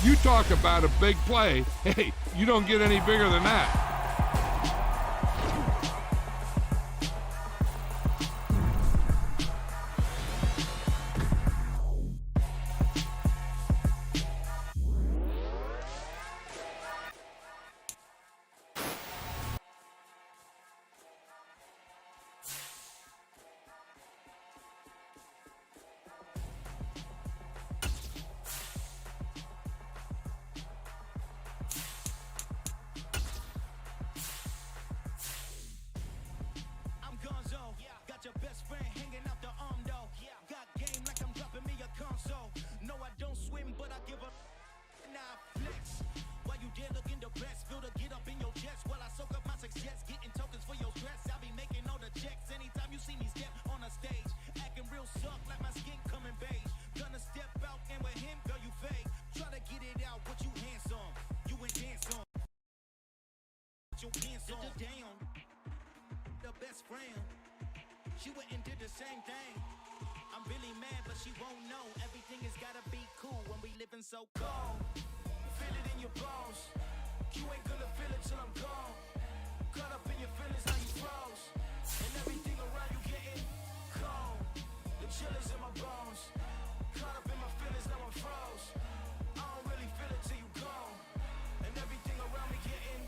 You talk about a big play. Hey, you don't get any bigger than that. She went and did the same thing. I'm really mad, but she won't know. Everything has gotta be cool when we living so cold. Feel it in your bones. You ain't gonna feel it till I'm gone. Caught up in your feelings, now you froze. And everything around you getting cold. The chill is in my bones. Caught up in my feelings, now I'm froze. I don't really feel it till you gone. And everything around me getting,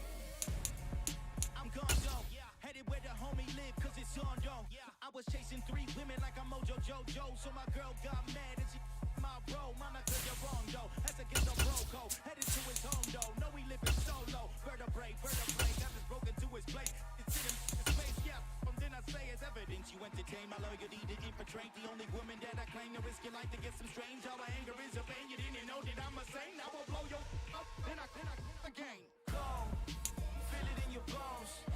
I'm gone though. Headed where the homie live, cause it's on though. I was chasing 3 women like I'm Mojo Jojo, so my girl got mad and she my bro. Monica, you're wrong though. That's against the bro code. Headed to his home though. No, we living solo. Vertebrae. Got this broken to his place. It's in his face, yeah. From then I say it's evidence you entertain my loyalty to infiltrate. The only woman that I claim to risk your life to get some strange. All my anger is a pain. You didn't know that I'm a saint. I will blow your up. Then I again. Cold. Feel it in your bones.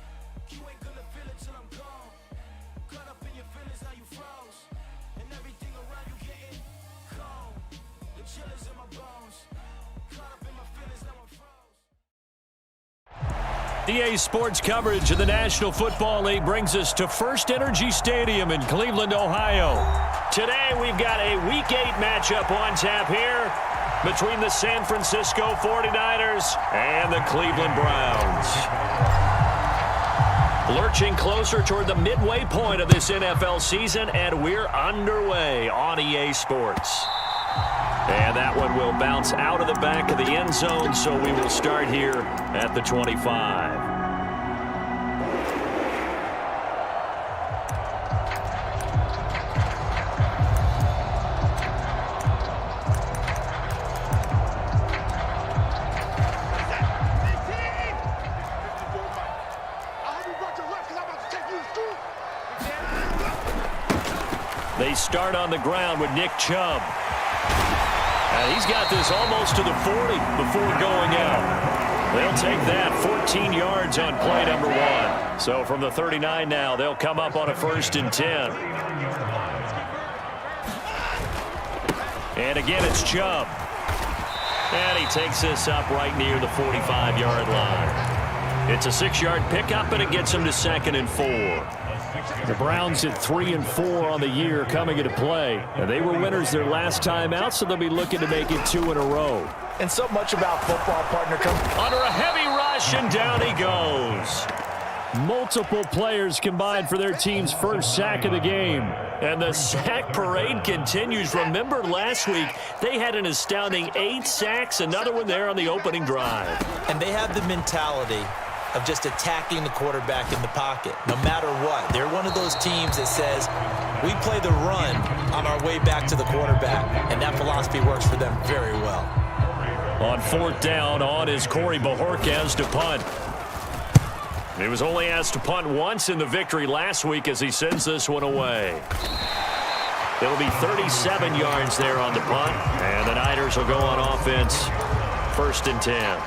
You ain't gonna feel it till I'm gone. Caught up in your feelings, now you froze. And everything around you getting cold. The chill is in my bones. Caught up in my feelings, now I'm froze. EA Sports coverage of the National Football League brings us to First Energy Stadium in Cleveland, Ohio. Today we've got a Week 8 matchup on tap here between the San Francisco 49ers and the Cleveland Browns. Lurching closer toward the midway point of this NFL season, and we're underway on EA Sports. And that one will bounce out of the back of the end zone, so we will start here at the 25. They start on the ground with Nick Chubb. And he's got this almost to the 40 before going out. They'll take that 14 yards on play number 1. So from the 39 now, they'll come up on a 1st and 10. And again, it's Chubb. And he takes this up right near the 45-yard line. It's a 6-yard pickup, and it gets him to 2nd and 4. The Browns at 3-4 on the year coming into play. And they were winners their last time out, so they'll be looking to make it 2 in a row. And so much about football, partner. Under a heavy rush, and down he goes. Multiple players combined for their team's first sack of the game. And the sack parade continues. Remember last week, they had an astounding 8 sacks, another one there on the opening drive. And they have the mentality of just attacking the quarterback in the pocket, no matter what. They're one of those teams that says, we play the run on our way back to the quarterback, and that philosophy works for them very well. On 4th down, on is Corey Bojorquez to punt. He was only asked to punt once in the victory last week as he sends this one away. It'll be 37 yards there on the punt, and the Niners will go on offense, 1st and 10.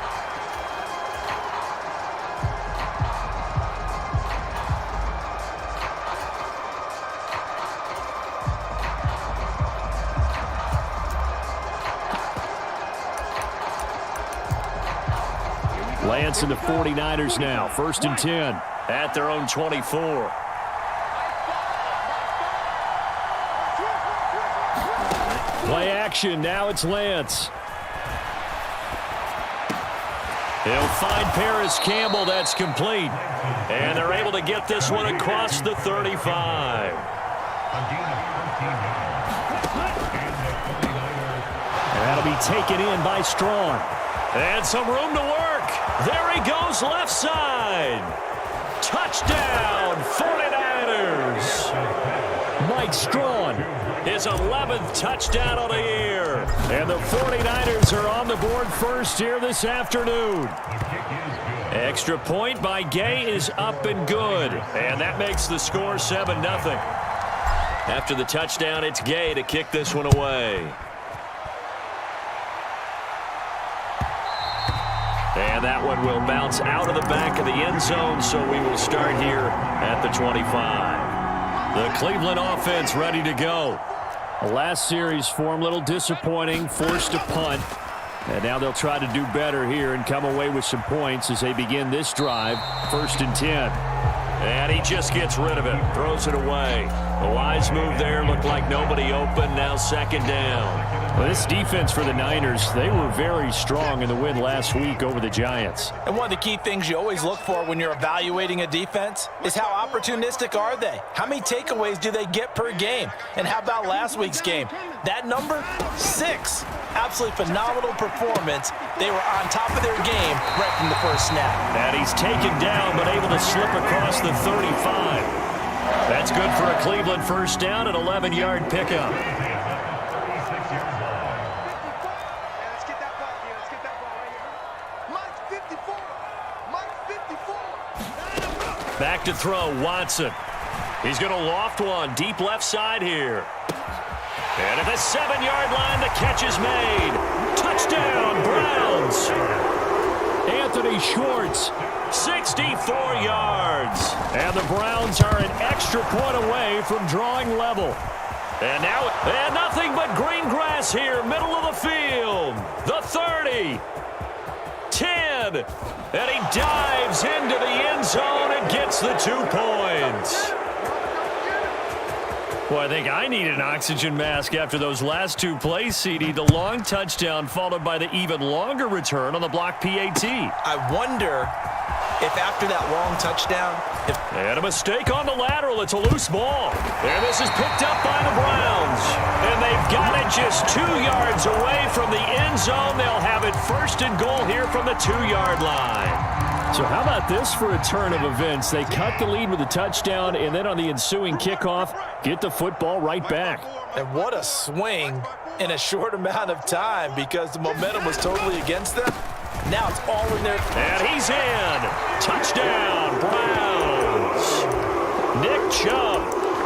Lance and the 49ers now, 1st and 10 at their own 24. Play action, now it's Lance. He'll find Paris Campbell. That's complete. And they're able to get this one across the 35. And that'll be taken in by Strong. And some room to work. There he goes left side. Touchdown, 49ers. Mike Strong, his 11th touchdown of the year. And the 49ers are on the board first here this afternoon. Extra point by Gay is up and good. And that makes the score 7-0. After the touchdown, it's Gay to kick this one away. And that one will bounce out of the back of the end zone, so we will start here at the 25. The Cleveland offense ready to go. The last series for him, a little disappointing, forced a punt. And now they'll try to do better here and come away with some points as they begin this drive, 1st and 10. And he just gets rid of it, throws it away. A wise move there, looked like nobody open, now 2nd down. Well, this defense for the Niners, they were very strong in the win last week over the Giants. And one of the key things you always look for when you're evaluating a defense is how opportunistic are they? How many takeaways do they get per game? And how about last week's game? That number? 6. Absolutely phenomenal performance. They were on top of their game right from the first snap. And he's taken down but able to slip across the 35. That's good for a Cleveland first down, an 11-yard pickup. Back to throw, Watson. He's going to loft one deep left side here. And at the 7-yard line, the catch is made. Touchdown, Browns. Anthony Schwartz, 64 yards. And the Browns are an extra point away from drawing level. And now, and nothing but green grass here, middle of the field. The 30. 10. And he dives into the end zone and gets the 2 points. Well, I think I need an oxygen mask after those last 2 plays, CD. The long touchdown followed by the even longer return on the block PAT. I wonder if after that long touchdown... And a mistake on the lateral. It's a loose ball. And this is picked up by the Browns. And they've got it just 2 yards away from the end zone. They'll have it 1st and goal here from the 2-yard line. So how about this for a turn of events? They cut the lead with a touchdown, and then on the ensuing kickoff, get the football right back. And what a swing in a short amount of time because the momentum was totally against them. Now it's all in their... And he's in. Touchdown, Browns. Nick Chubb,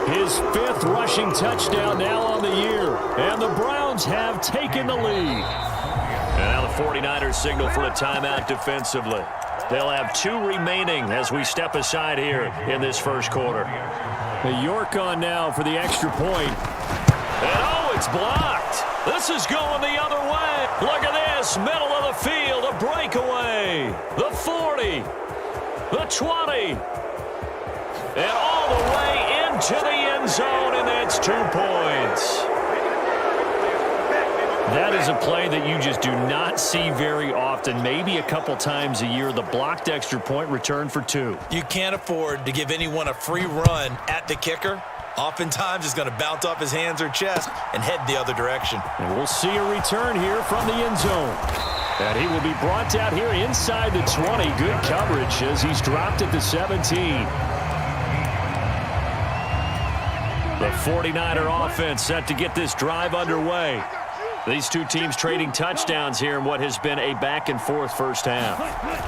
his 5th rushing touchdown now on the year. And the Browns have taken the lead. And now the 49ers signal for a timeout defensively. They'll have 2 remaining as we step aside here in this first quarter. York on now for the extra point. And oh, it's blocked. This is going the other way. Look at this, middle of the field, a breakaway. The 40, the 20, and all the way into the end zone, and that's 2 points. That is a play that you just do not see very often. Maybe a couple times a year, the blocked extra point return for 2. You can't afford to give anyone a free run at the kicker. Oftentimes, it's going to bounce off his hands or chest and head the other direction. And we'll see a return here from the end zone. And he will be brought out here inside the 20. Good coverage as he's dropped at the 17. The 49er offense set to get this drive underway. These 2 teams trading touchdowns here in what has been a back-and-forth first half.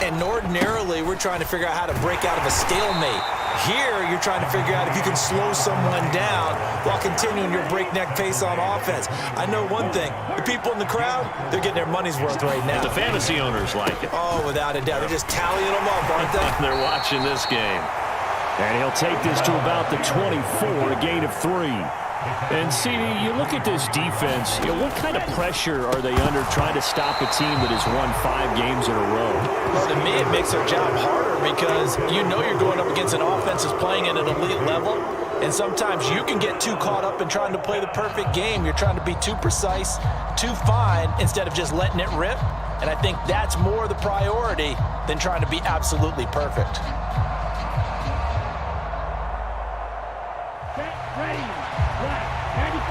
And ordinarily, we're trying to figure out how to break out of a stalemate. Here, you're trying to figure out if you can slow someone down while continuing your breakneck pace on offense. I know one thing. The people in the crowd, they're getting their money's worth right now. The fantasy owners like it. Oh, without a doubt. They're just tallying them up, aren't they? They're watching this game. And he'll take this to about the 24, a gain of 3. And, CD, you look at this defense, what kind of pressure are they under trying to stop a team that has won 5 games in a row? Well, to me, it makes their job harder because you know you're going up against an offense that's playing at an elite level, and sometimes you can get too caught up in trying to play the perfect game. You're trying to be too precise, too fine, instead of just letting it rip. And I think that's more the priority than trying to be absolutely perfect. Ready, black, 95.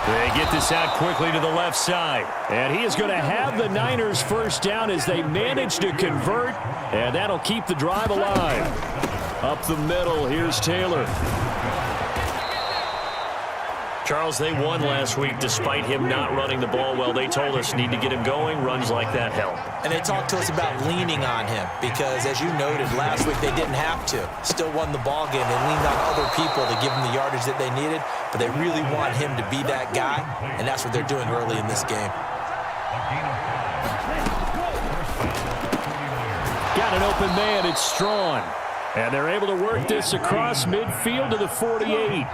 They get this out quickly to the left side. And he is going to have the Niners first down as they manage to convert. And that'll keep the drive alive. Up the middle, here's Taylor. Charles, they won last week despite him not running the ball well. They told us need to get him going. Runs like that help. And they talked to us about leaning on him because, as you noted, last week they didn't have to. Still won the ball game. They leaned on other people to give them the yardage that they needed, but they really want him to be that guy, and that's what they're doing early in this game. Got an open man. It's Strawn. And they're able to work this across midfield to the 48.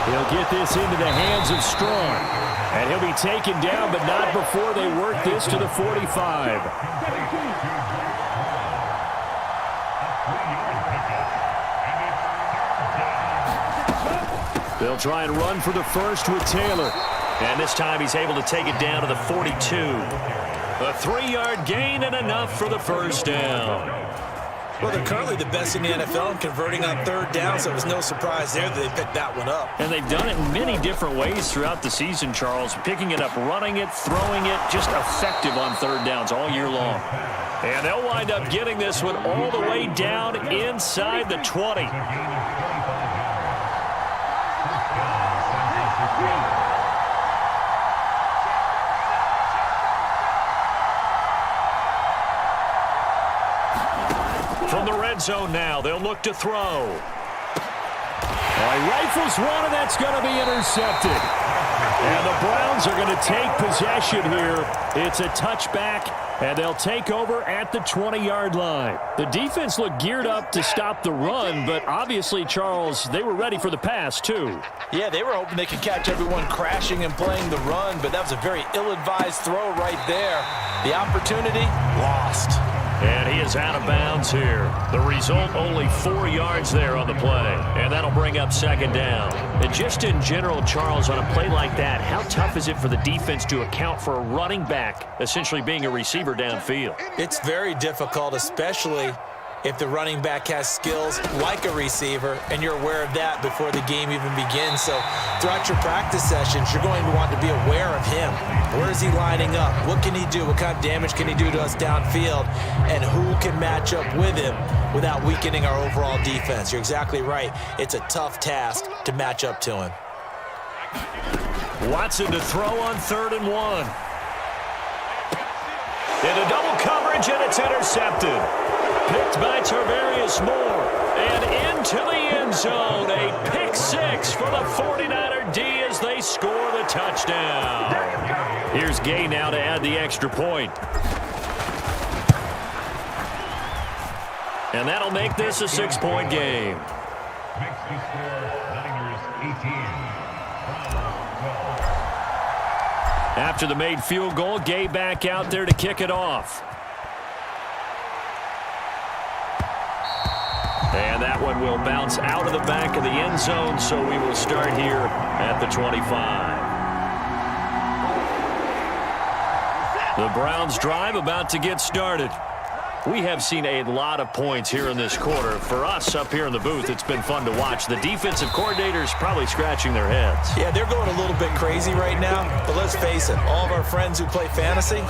He'll get this into the hands of Strawn. And he'll be taken down, but not before they work this to the 45. They'll try and run for the first with Taylor. And this time he's able to take it down to the 42. A 3-yard gain and enough for the first down. Well, they're currently the best in the NFL in converting on third down, so it was no surprise there that they picked that one up. And they've done it in many different ways throughout the season, Charles. Picking it up, running it, throwing it, just effective on third downs all year long. And they'll wind up getting this one all the way down inside the 20. From the red zone now, they'll look to throw. He rifles one, and that's going to be intercepted. And the Browns are going to take possession here. It's a touchback, and they'll take over at the 20-yard line. The defense looked geared up to stop the run, but obviously, Charles, they were ready for the pass, too. Yeah, they were hoping they could catch everyone crashing and playing the run, but that was a very ill-advised throw right there. The opportunity, lost. And he is out of bounds here. The result, only 4 yards there on the play. And that'll bring up second down. And just in general, Charles, on a play like that, how tough is it for the defense to account for a running back essentially being a receiver downfield? It's very difficult, especially if the running back has skills like a receiver, and you're aware of that before the game even begins. So throughout your practice sessions, you're going to want to be aware of him. Where is he lining up? What can he do? What kind of damage can he do to us downfield? And who can match up with him without weakening our overall defense? You're exactly right. It's a tough task to match up to him. Watson to throw on 3rd and 1. Into double coverage, and it's intercepted. Picked by Tarvarius Moore. And into the end zone. A pick 6 for the 49er D as they score the touchdown. Here's Gay now to add the extra point. And that'll make this a 6-point game. Makes the score Niners 18. After the made field goal, Gay back out there to kick it off. And that one will bounce out of the back of the end zone, so we will start here at the 25. The Browns drive about to get started. We have seen a lot of points here in this quarter. For us up here in the booth, it's been fun to watch. The defensive coordinators probably scratching their heads. Yeah, they're going a little bit crazy right now, but let's face it, all of our friends who play fantasy,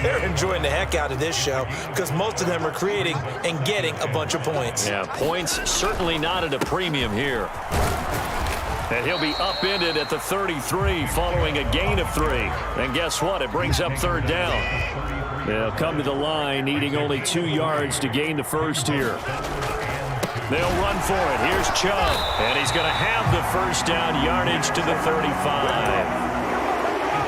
they're enjoying the heck out of this show because most of them are creating and getting a bunch of points. Yeah, points certainly not at a premium here. And he'll be upended at the 33 following a gain of 3. And guess what? It brings up 3rd down. They'll come to the line, needing only 2 yards to gain the first here. They'll run for it. Here's Chubb. And he's going to have the first down, yardage to the 35.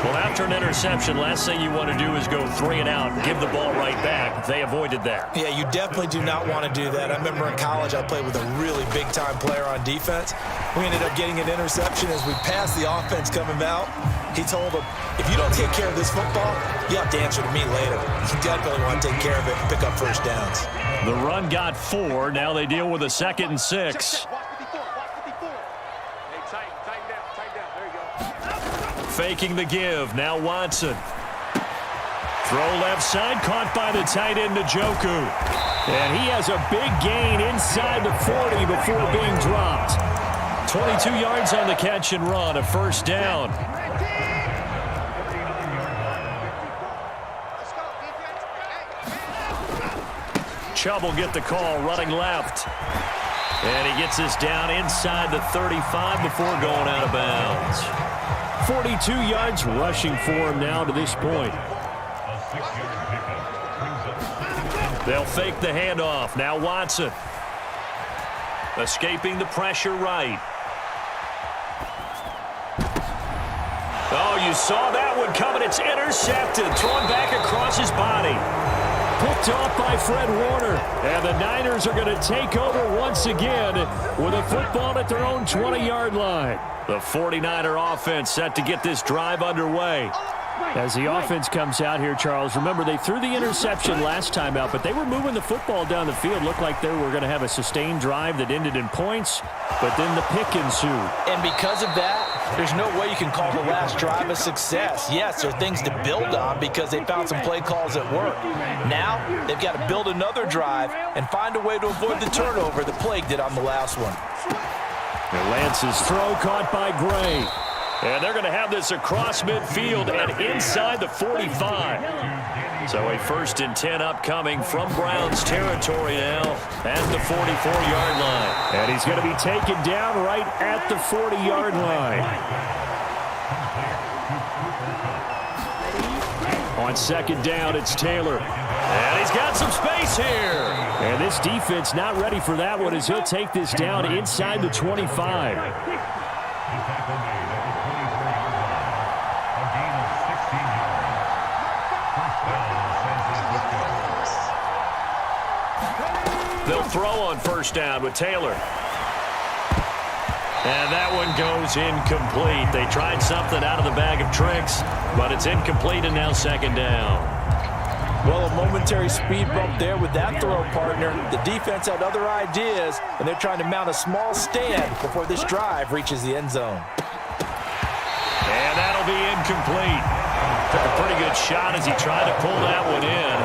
Well, after an interception, last thing you want to do is go 3 and out, give the ball right back. They avoided that. Yeah, you definitely do not want to do that. I remember in college I played with a really big-time player on defense. We ended up getting an interception as we passed the offense coming out. He told him, if you don't take care of this football, you have to answer to me later. You definitely want to take care of it and pick up first downs. The run got 4. Now they deal with a 2nd and 6. Faking the give. Now Watson. Throw left side. Caught by the tight end, Njoku. And he has a big gain inside the 40 before being dropped. 22 yards on the catch and run. A first down. Chubb will get the call running left. And he gets this down inside the 35 before going out of bounds. 42 yards rushing for him now to this point. They'll fake the handoff. Now Watson. Escaping the pressure right. Oh, you saw that one coming. It's intercepted. Thrown back across his body. Picked off by Fred Warner. And the Niners are going to take over once again with a football at their own 20-yard line. The 49er offense set to get this drive underway. As the offense comes out here, Charles, remember they threw the interception last time out, but they were moving the football down the field. Looked like they were going to have a sustained drive that ended in points, but then the pick ensued. And because of that, there's no way you can call the last drive a success. Yes, there are things to build on because they found some play calls that work. Now, they've got to build another drive and find a way to avoid the turnover that plagued it on the last one. And Lance's throw caught by Gray. And they're going to have this across midfield and inside the 45. So a 1st and 10 upcoming from Browns territory now at the 44-yard line. And he's going to be taken down right at the 40-yard line. On 2nd down, it's Taylor. And he's got some space here. And this defense not ready for that one as he'll take this down inside the 25. They'll throw on 1st down with Taylor. And that one goes incomplete. They tried something out of the bag of tricks, but it's incomplete and now 2nd down. Well, a momentary speed bump there with that throw, partner. The defense had other ideas, and they're trying to mount a small stand before this drive reaches the end zone. And that'll be incomplete. Took a pretty good shot as he tried to pull that one in.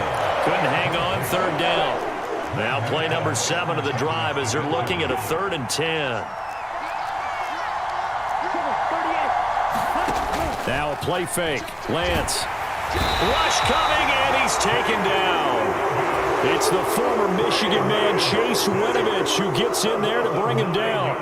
Couldn't hang on. 3rd down. Now play number 7 of the drive as they're looking at a 3rd and 10. Now a play fake. Lance. Rush coming, and he's taken down. It's the former Michigan man, Chase Winovich, who gets in there to bring him down.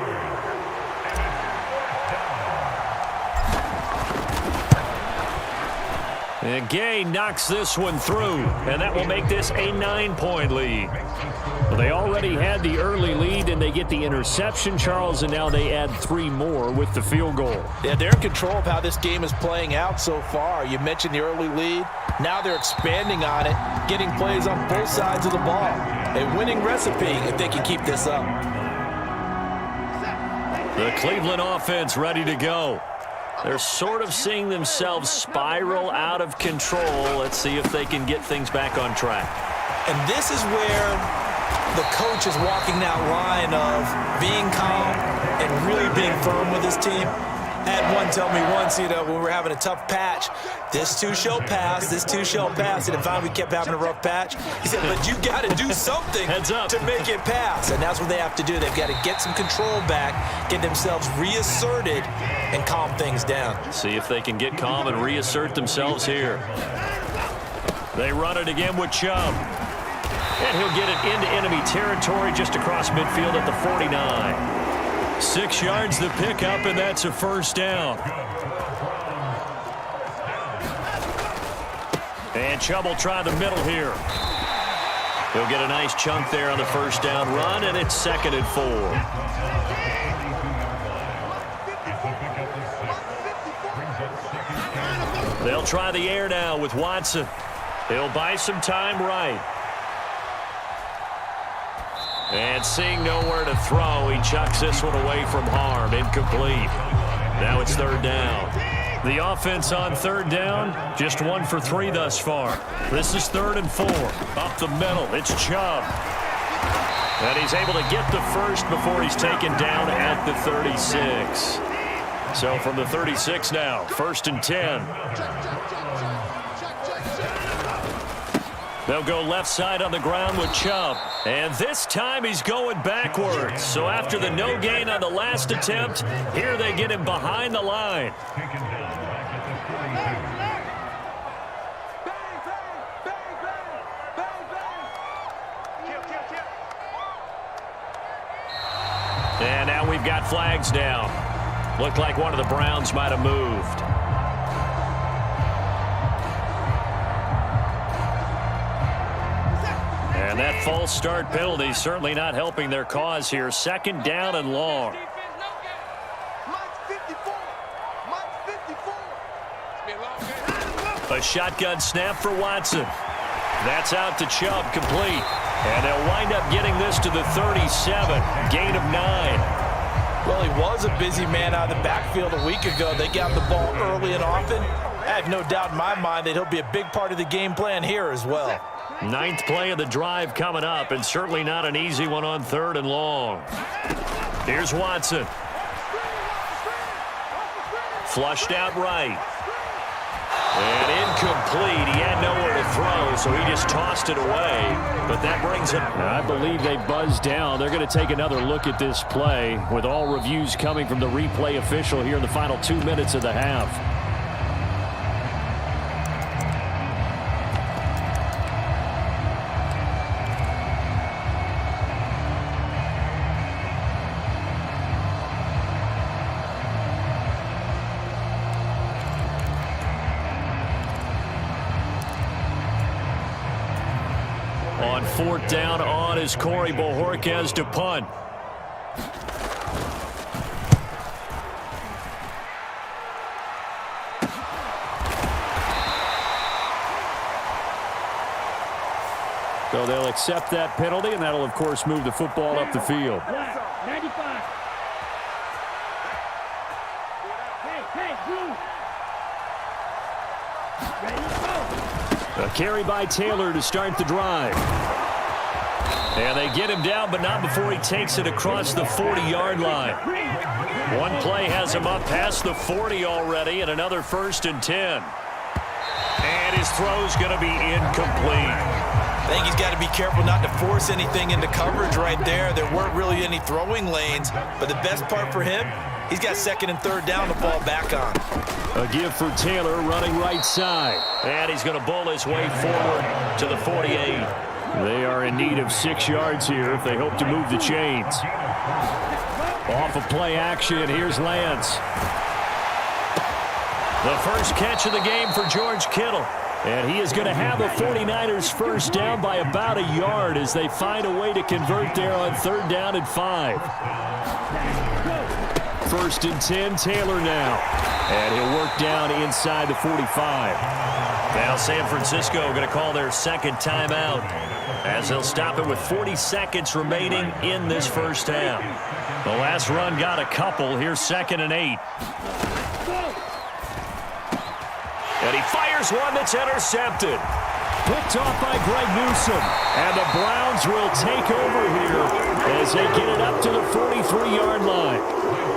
And Gay knocks this one through, and that will make this a 9-point lead. Well, they already had the early lead, and they get the interception, Charles, and now they add 3 more with the field goal. Yeah, they're in control of how this game is playing out so far. You mentioned the early lead. Now they're expanding on it, getting plays on both sides of the ball. A winning recipe if they can keep this up. The Cleveland offense ready to go. They're sort of seeing themselves spiral out of control. Let's see if they can get things back on track. And this is where the coach is walking that line of being calm and really being firm with his team. I had one tell me once, when we were having a tough patch, this too shall pass, this too shall pass. And finally we kept having a rough patch. He said, but you got to do something to make it pass. And that's what they have to do. They've got to get some control back, get themselves reasserted, and calm things down. See if they can get calm and reassert themselves here. They run it again with Chubb. And he'll get it into enemy territory just across midfield at the 49. 6 yards the pickup, and that's a 1st down. And Chubb will try the middle here. He'll get a nice chunk there on the 1st down run, and it's 2nd and 4. They'll try the air now with Watson. He'll buy some time right. And seeing nowhere to throw, he chucks this one away from harm. Incomplete. Now it's third down. The offense on third down, just 1 for 3 thus far. This is 3rd and 4. Up the middle, it's Chubb. And he's able to get the first before he's taken down at the 36. So from the 36 now, 1st and 10. They'll go left side on the ground with Chubb. And this time he's going backwards. So after the no gain on the last attempt, here they get him behind the line. And now we've got flags down. Looked like one of the Browns might have moved. And that false start penalty certainly not helping their cause here. 2nd down and long. A shotgun snap for Watson. That's out to Chubb, complete. And they'll wind up getting this to the 37. Gain of 9. Well, he was a busy man out of the backfield a week ago. They got the ball early and often. I have no doubt in my mind that he'll be a big part of the game plan here as well. 9th play of the drive coming up, and certainly not an easy one on 3rd and long. Here's Watson. Flushed out right. And incomplete. He had nowhere to throw, so he just tossed it away. But that brings him. I believe they buzzed down. They're going to take another look at this play, with all reviews coming from the replay official here in the final 2 minutes of the half. On 4th down on is Corey Bojorquez to punt. So they'll accept that penalty, and that'll, of course, move the football up the field. 95. Hey, Blue. Ready to go. A carry by Taylor to start the drive. And they get him down, but not before he takes it across the 40-yard line. One play has him up past the 40 already, and another 1st and 10. And his throw's going to be incomplete. I think he's got to be careful not to force anything into coverage right there. There weren't really any throwing lanes, but the best part for him, he's got 2nd and 3rd down to fall back on. A give for Taylor running right side. And he's going to bull his way forward to the 48. They are in need of 6 yards here if they hope to move the chains. Off of play action, here's Lance. The first catch of the game for George Kittle. And he is going to have a 49ers first down by about a yard as they find a way to convert there on 3rd down and 5. 1st and 10, Taylor now. And he'll work down inside the 45. Now San Francisco going to call their 2nd timeout as they'll stop it with 40 seconds remaining in this first half. The last run got a couple. Here's 2nd and 8. And he fires one that's intercepted. Picked off by Greg Newsome. And the Browns will take over here as they get it up to the 43-yard line.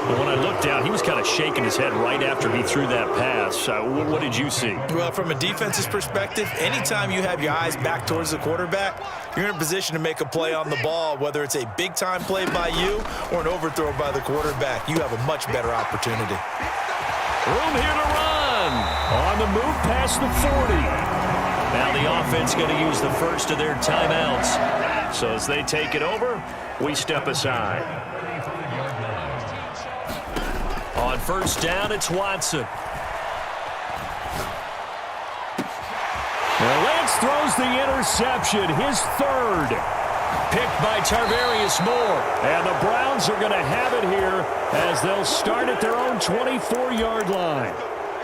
But when I looked down, he was kind of shaking his head right after he threw that pass. What did you see? Well, from a defense's perspective, anytime you have your eyes back towards the quarterback, you're in a position to make a play on the ball, whether it's a big-time play by you or an overthrow by the quarterback. You have a much better opportunity. Room here to run. On the move past the 40. Now the offense going to use the first of their timeouts. So as they take it over, we step aside. On 1st down, it's Watson. Now Lance throws the interception, his 3rd. Picked by Tarvarius Moore. And the Browns are going to have it here as they'll start at their own 24-yard line.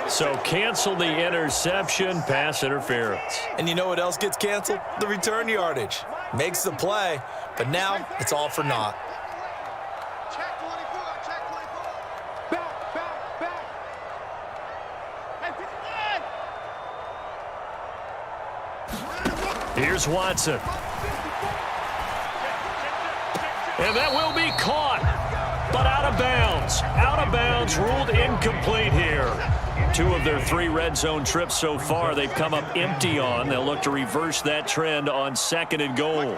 So cancel the interception, pass interference. And you know what else gets canceled? The return yardage. Makes the play, but now it's all for naught. Check 24, check 24. Back. Hey, Here's Watson. And that will be caught, but out of bounds. Out of bounds, ruled incomplete here. 2 of their 3 red zone trips so far, they've come up empty on. They'll look to reverse that trend on 2nd and goal.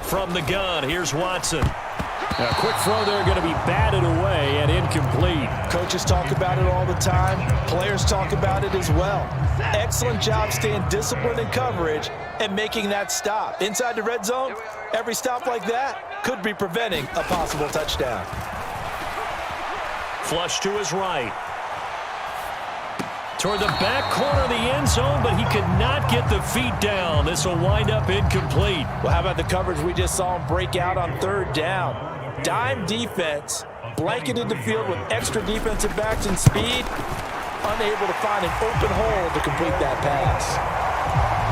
From the gun, here's Watson. A quick throw there, going to be batted away and incomplete. Coaches talk about it all the time. Players talk about it as well. Excellent job staying disciplined in coverage and making that stop. Inside the red zone, every stop like that could be preventing a possible touchdown. Flush to his right. Toward the back corner of the end zone, but he could not get the feet down. This will wind up incomplete. Well, how about the coverage we just saw him break out on 3rd down? Dime defense, blanketed the field with extra defensive backs and speed, unable to find an open hole to complete that pass.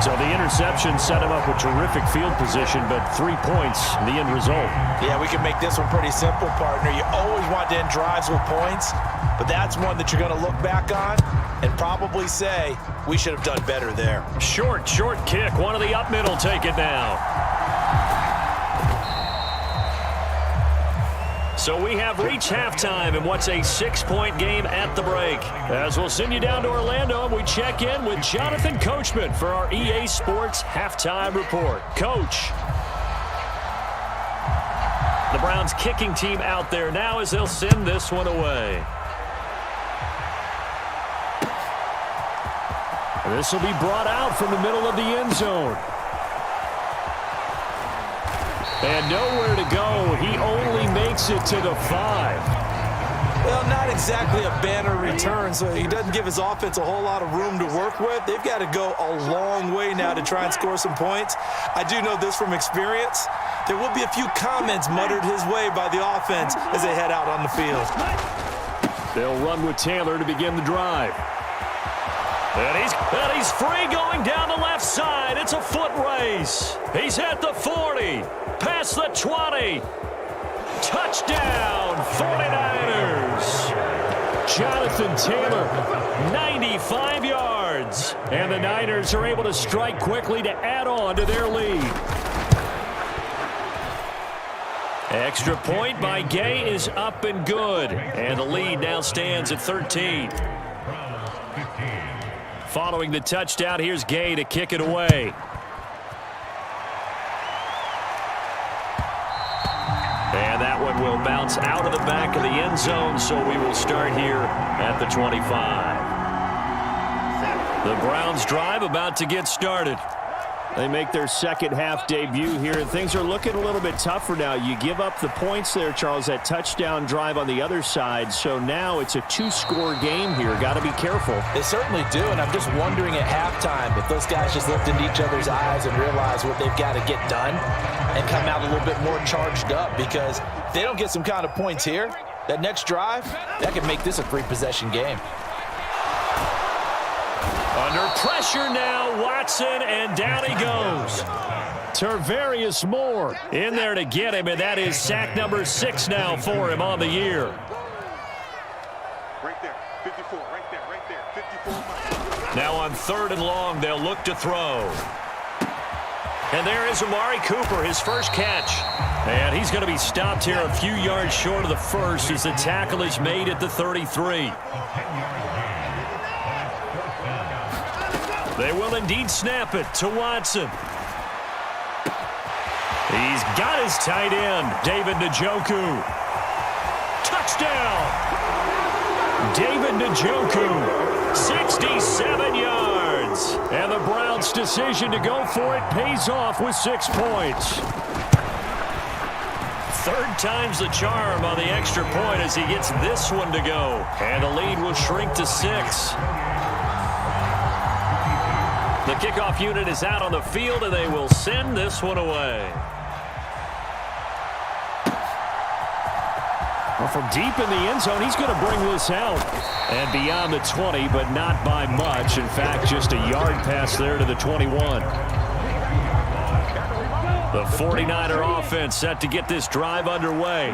So the interception set him up with terrific field position, but 3 points, the end result. Yeah, we can make this one pretty simple, partner. You always want to end drives with points, but that's one that you're going to look back on and probably say, we should have done better there. Short kick. One of the up middle take it now. So we have reached halftime in what's a 6-point game at the break. As we'll send you down to Orlando, we check in with Jonathan Coachman for our EA Sports Halftime Report. Coach. The Browns kicking team out there now as they'll send this one away. This will be brought out from the middle of the end zone. And nowhere to go. He only makes it to the 5. Well, not exactly a banner return, so he doesn't give his offense a whole lot of room to work with. They've got to go a long way now to try and score some points. I do know this from experience. There will be a few comments muttered his way by the offense as they head out on the field. They'll run with Taylor to begin the drive. And he's free going down the left side. It's a foot race. He's at the 40. Past the 20. Touchdown, 49ers. Jonathan Taylor, 95 yards. And the Niners are able to strike quickly to add on to their lead. Extra point by Gay is up and good. And the lead now stands at 13. Following the touchdown, here's Gay to kick it away. And that one will bounce out of the back of the end zone, so we will start here at the 25. The Browns drive about to get started. They make their second half debut here, and things are looking a little bit tougher now. You give up the points there, Charles, that touchdown drive on the other side. So now it's a 2-score game here. Got to be careful. They certainly do, and I'm just wondering at halftime if those guys just looked into each other's eyes and realized what they've got to get done and come out a little bit more charged up, because if they don't get some kind of points here, that next drive, that could make this a 3-possession game. Under pressure now, Watson, and down he goes. Tarvarius Moore in there to get him, and that is sack number 6 now for him on the year. Right there, 54, right there, 54. Now on 3rd and long, they'll look to throw. And there is Amari Cooper, his first catch. And he's going to be stopped here a few yards short of the first as the tackle is made at the 33. They will indeed snap it to Watson. He's got his tight end, David Njoku. Touchdown! David Njoku, 67 yards. And the Browns' decision to go for it pays off with 6 points. 3rd time's the charm on the extra point as he gets this one to go. And the lead will shrink to 6. The kickoff unit is out on the field, and they will send this one away. Well, from deep in the end zone, he's going to bring this out. And beyond the 20, but not by much. In fact, just a yard pass there to the 21. The 49er offense set to get this drive underway.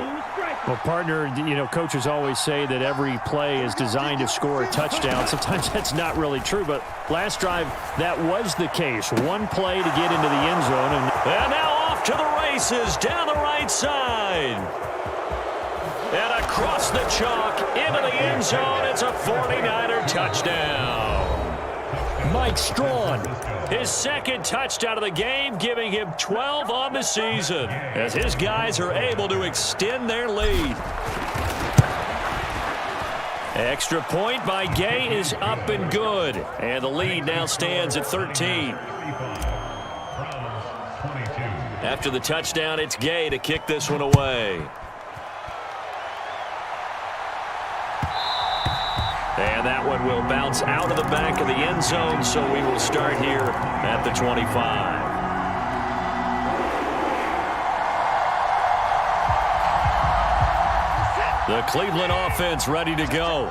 Well, partner, coaches always say that every play is designed to score a touchdown. Sometimes that's not really true, but last drive, that was the case. One play to get into the end zone. And now off to the races down the right side. And across the chalk into the end zone. It's a 49er touchdown. Mike Strawn, his second touchdown of the game, giving him 12 on the season as his guys are able to extend their lead. Extra point by Gay is up and good. And the lead now stands at 13. After the touchdown, it's Gay to kick this one away. And that one will bounce out of the back of the end zone, so we will start here at the 25. The Cleveland offense ready to go.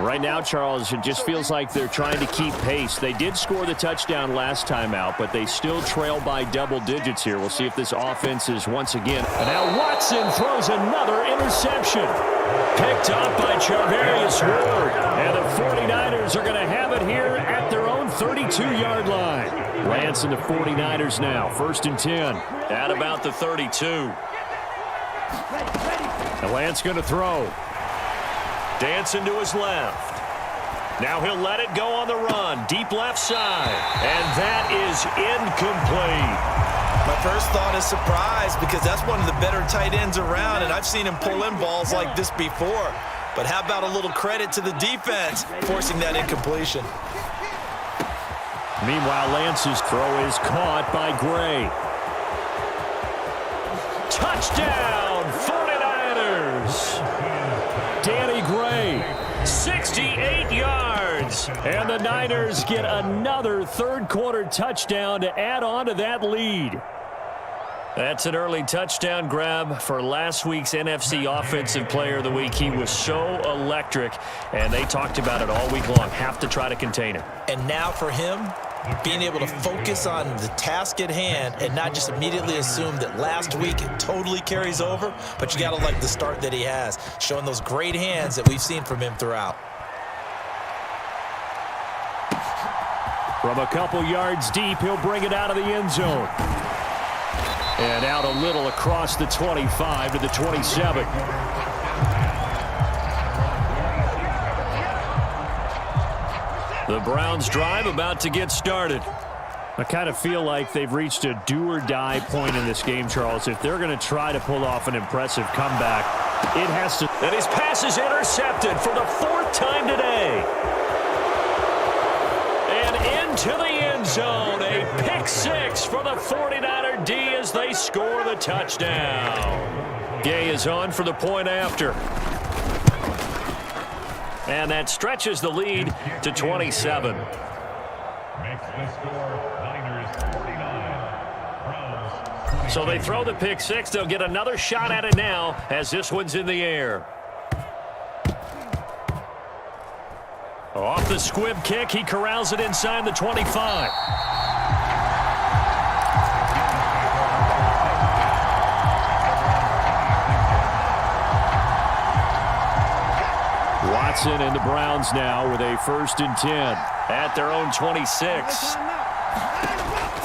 Right now, Charles, it just feels like they're trying to keep pace. They did score the touchdown last time out, but they still trail by double digits here. We'll see if this offense is once again. And now Watson throws another interception. Picked up by Charvarius Ward. And the 49ers are going to have it here at their own 32-yard line. Lance and the 49ers now. 1st and 10. At about the 32. And Lance going to throw. Dancing to his left. Now he'll let it go on the run. Deep left side. And that is incomplete. My first thought is surprise because that's one of the better tight ends around, and I've seen him pull in balls like this before. But how about a little credit to the defense forcing that incompletion? Meanwhile, Lance's throw is caught by Gray. Touchdown, 49ers! Danny Gray, 68 yards. And the Niners get another third-quarter touchdown to add on to that lead. That's an early touchdown grab for last week's NFC Offensive Player of the Week. He was so electric, and they talked about it all week long. Have to try to contain him. And now for him, being able to focus on the task at hand and not just immediately assume that last week it totally carries over, but you got to like the start that he has, showing those great hands that we've seen from him throughout. From a couple yards deep, he'll bring it out of the end zone. And out a little across the 25 to the 27. The Browns drive about to get started. I kind of feel like they've reached a do-or-die point in this game, Charles. If they're going to try to pull off an impressive comeback, it has to. And his pass is intercepted for the 4th time today. And into the end zone, a pick 6 for the 49er D as they score the touchdown. Gay is on for the point after. And that stretches the lead to 27. Makes the score Niners 49, Browns 20. So they throw the pick 6. They'll get another shot at it now as this one's in the air. Off the squib kick, he corrals it inside the 25. Watson and the Browns now with a 1st and 10 at their own 26.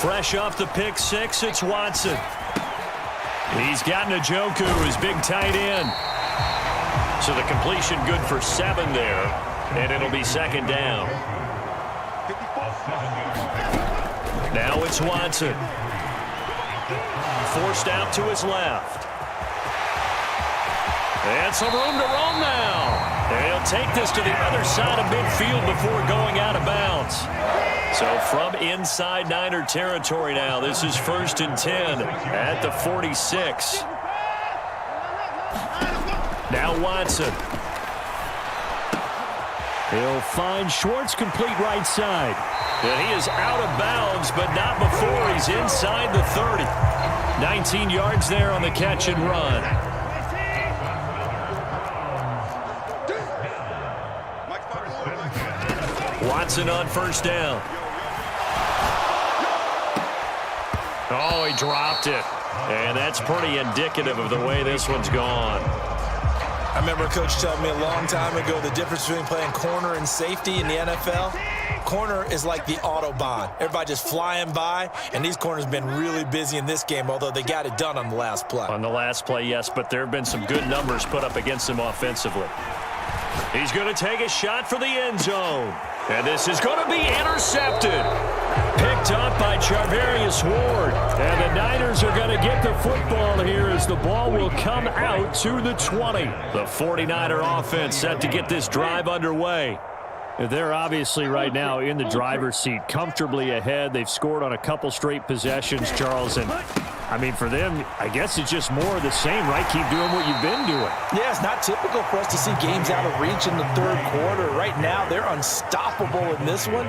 Fresh off the pick 6, it's Watson. He's got Njoku, his big tight end. So the completion good for 7 there, and it'll be 2nd down. Now it's Watson. Forced out to his left. And some room to roam now. He'll take this to the other side of midfield before going out of bounds. So from inside Niner territory now, this is 1st and 10 at the 46. Now Watson. He'll find Schwartz complete right side. And he is out of bounds, but not before he's inside the 30. 19 yards there on the catch and run. Watson on first down. Oh, he dropped it. And that's pretty indicative of the way this one's gone. I remember a coach telling me a long time ago the difference between playing corner and safety in the NFL. Corner is like the Autobahn. Everybody just flying by, and these corners have been really busy in this game, although they got it done on the last play. On the last play, yes, but there have been some good numbers put up against him offensively. He's going to take a shot for the end zone. And this is going to be intercepted. Picked up by Charvarius Ward. And the Niners are going to get the football here as the ball will come out to the 20. The 49er offense set to get this drive underway. They're obviously right now in the driver's seat, comfortably ahead. They've scored on a couple straight possessions, Charles. And, I mean, for them, I guess it's just more of the same, right? Keep doing what you've been doing. Yeah, it's not typical for us to see games out of reach in the third quarter. Right now, they're unstoppable in this one.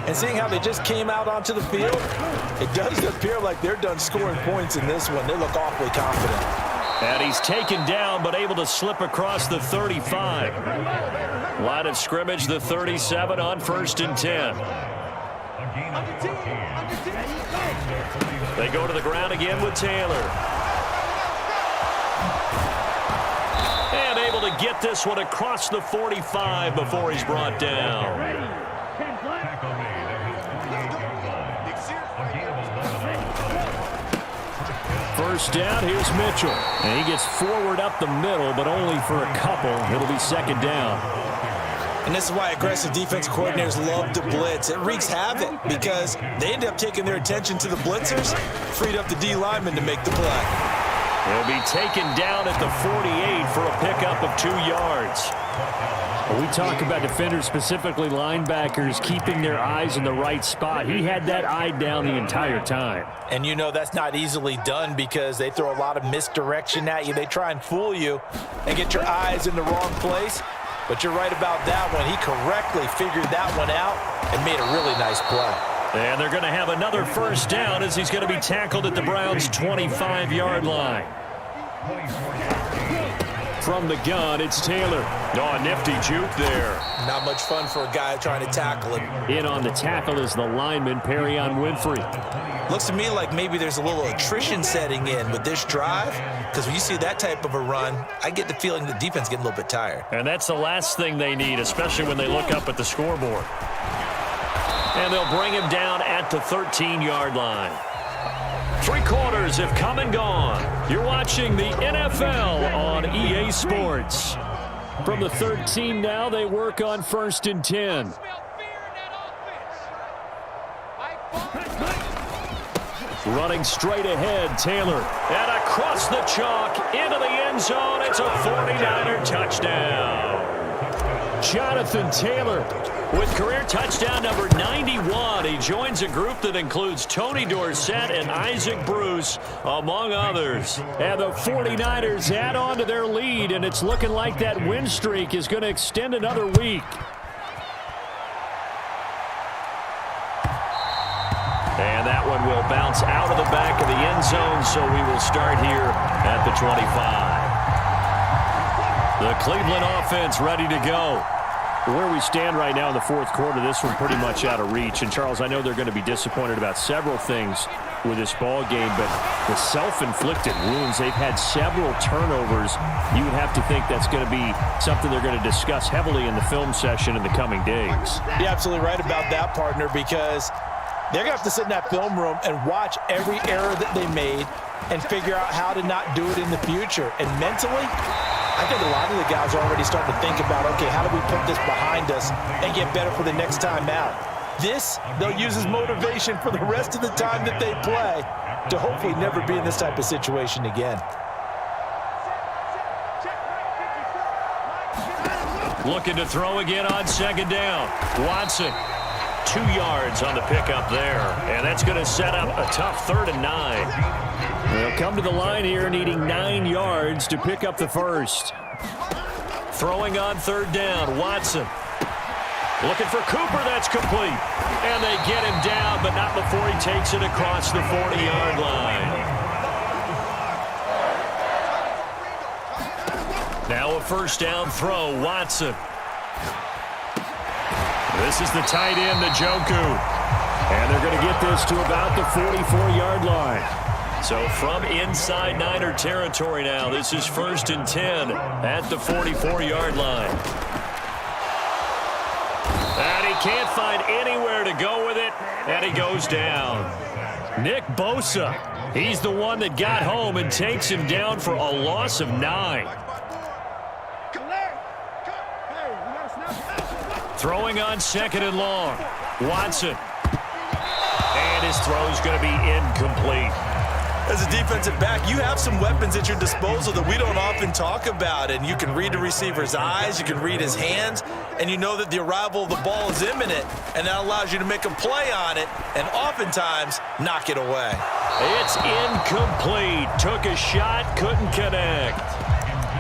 And seeing how they just came out onto the field, it does appear like they're done scoring points in this one. They look awfully confident. And he's taken down, but able to slip across the 35. Line of scrimmage, the 37 on 1st and 10. They go to the ground again with Taylor. And able to get this one across the 45 before he's brought down. First down, here's Mitchell. And he gets forward up the middle, but only for a couple. It'll be second down. And this is why aggressive defense coordinators love to blitz. It wreaks havoc because they end up taking their attention to the blitzers, freed up the D lineman to make the play. He'll be taken down at the 48 for a pickup of 2 yards. When we talk about defenders, specifically linebackers, keeping their eyes in the right spot. He had that eye down the entire time. And you know that's not easily done because they throw a lot of misdirection at you. They try and fool you and get your eyes in the wrong place. But you're right about that one. He correctly figured that one out and made a really nice play. And they're going to have another first down as he's going to be tackled at the Browns' 25-yard line. From the gun, it's Taylor. Oh, nifty juke there. Not much fun for a guy trying to tackle him. In on the tackle is the lineman, Perrion Winfrey. Looks to me like maybe there's a little attrition setting in with this drive, because when you see that type of a run, I get the feeling the defense getting a little bit tired. And that's the last thing they need, especially when they look up at the scoreboard. And they'll bring him down at the 13-yard line. 3 quarters have come and gone. You're watching the NFL on EA Sports. From the 13 now, they work on 1st and 10. Running straight ahead, Taylor. And across the chalk into the end zone. It's a 49er touchdown. Jonathan Taylor with career touchdown number 91. He joins a group that includes Tony Dorsett and Isaac Bruce, among others. And the 49ers add on to their lead, and it's looking like that win streak is going to extend another week. And that one will bounce out of the back of the end zone, so we will start here at the 25. The Cleveland offense ready to go. Where we stand right now in the 4th quarter, this one pretty much out of reach. And, Charles, I know they're going to be disappointed about several things with this ball game, but the self-inflicted wounds, they've had several turnovers. You would have to think that's going to be something they're going to discuss heavily in the film session in the coming days. You're absolutely right about that, partner, because they're going to have to sit in that film room and watch every error that they made and figure out how to not do it in the future. And mentally, I think a lot of the guys are already starting to think about, okay, how do we put this behind us and get better for the next time out? This, they'll use as motivation for the rest of the time that they play to hopefully never be in this type of situation again. Looking to throw again on 2nd down. Watson, 2 yards on the pickup there. And that's going to set up a tough 3rd and 9. They'll come to the line here needing 9 yards to pick up the first. Throwing on 3rd down, Watson. Looking for Cooper, that's complete. And they get him down, but not before he takes it across the 40-yard line. Now a 1st down throw, Watson. This is the tight end, Njoku. And they're going to get this to about the 44-yard line. So from inside Niner territory now, this is 1st and 10 at the 44-yard line. And he can't find anywhere to go with it, and he goes down. Nick Bosa, he's the one that got home and takes him down for a loss of 9. Throwing on 2nd and long. Watson. And his throw's going to be incomplete. As a defensive back, you have some weapons at your disposal that we don't often talk about, and you can read the receiver's eyes, you can read his hands, and you know that the arrival of the ball is imminent, and that allows you to make a play on it and oftentimes knock it away. It's incomplete. Took a shot, couldn't connect.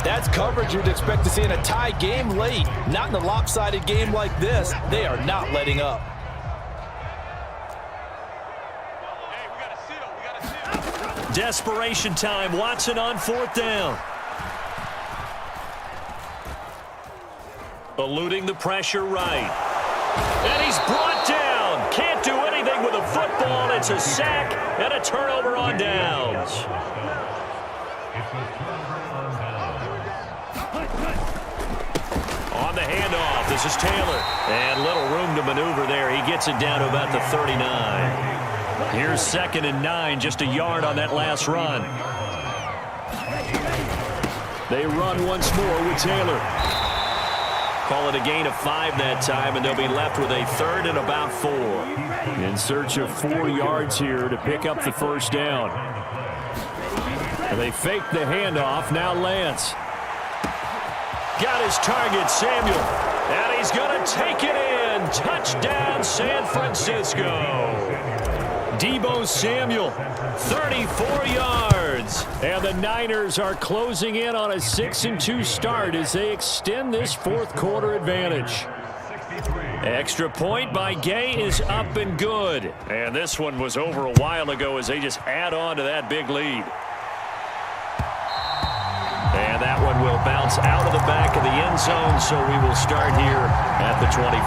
That's coverage you'd expect to see in a tie game late. Not in a lopsided game like this. They are not letting up. Desperation time. Watson on 4th down. Eluding the pressure right. And he's brought down. Can't do anything with a football. It's a sack and a turnover on downs. On the handoff, this is Taylor. And little room to maneuver there. He gets it down to about the 39. Here's 2nd and 9, just a yard on that last run. They run once more with Taylor. Call it a gain of 5 that time, and they'll be left with a 3rd and about 4. In search of 4 yards here to pick up the 1st down. And they fake the handoff. Now Lance. Got his target, Samuel. And he's going to take it in. Touchdown, San Francisco. Deebo Samuel, 34 yards. And the Niners are closing in on a 6-2 start as they extend this 4th quarter advantage. Extra point by Gay is up and good. And this one was over a while ago as they just add on to that big lead. And that one will bounce out of the back of the end zone, so we will start here at the 25.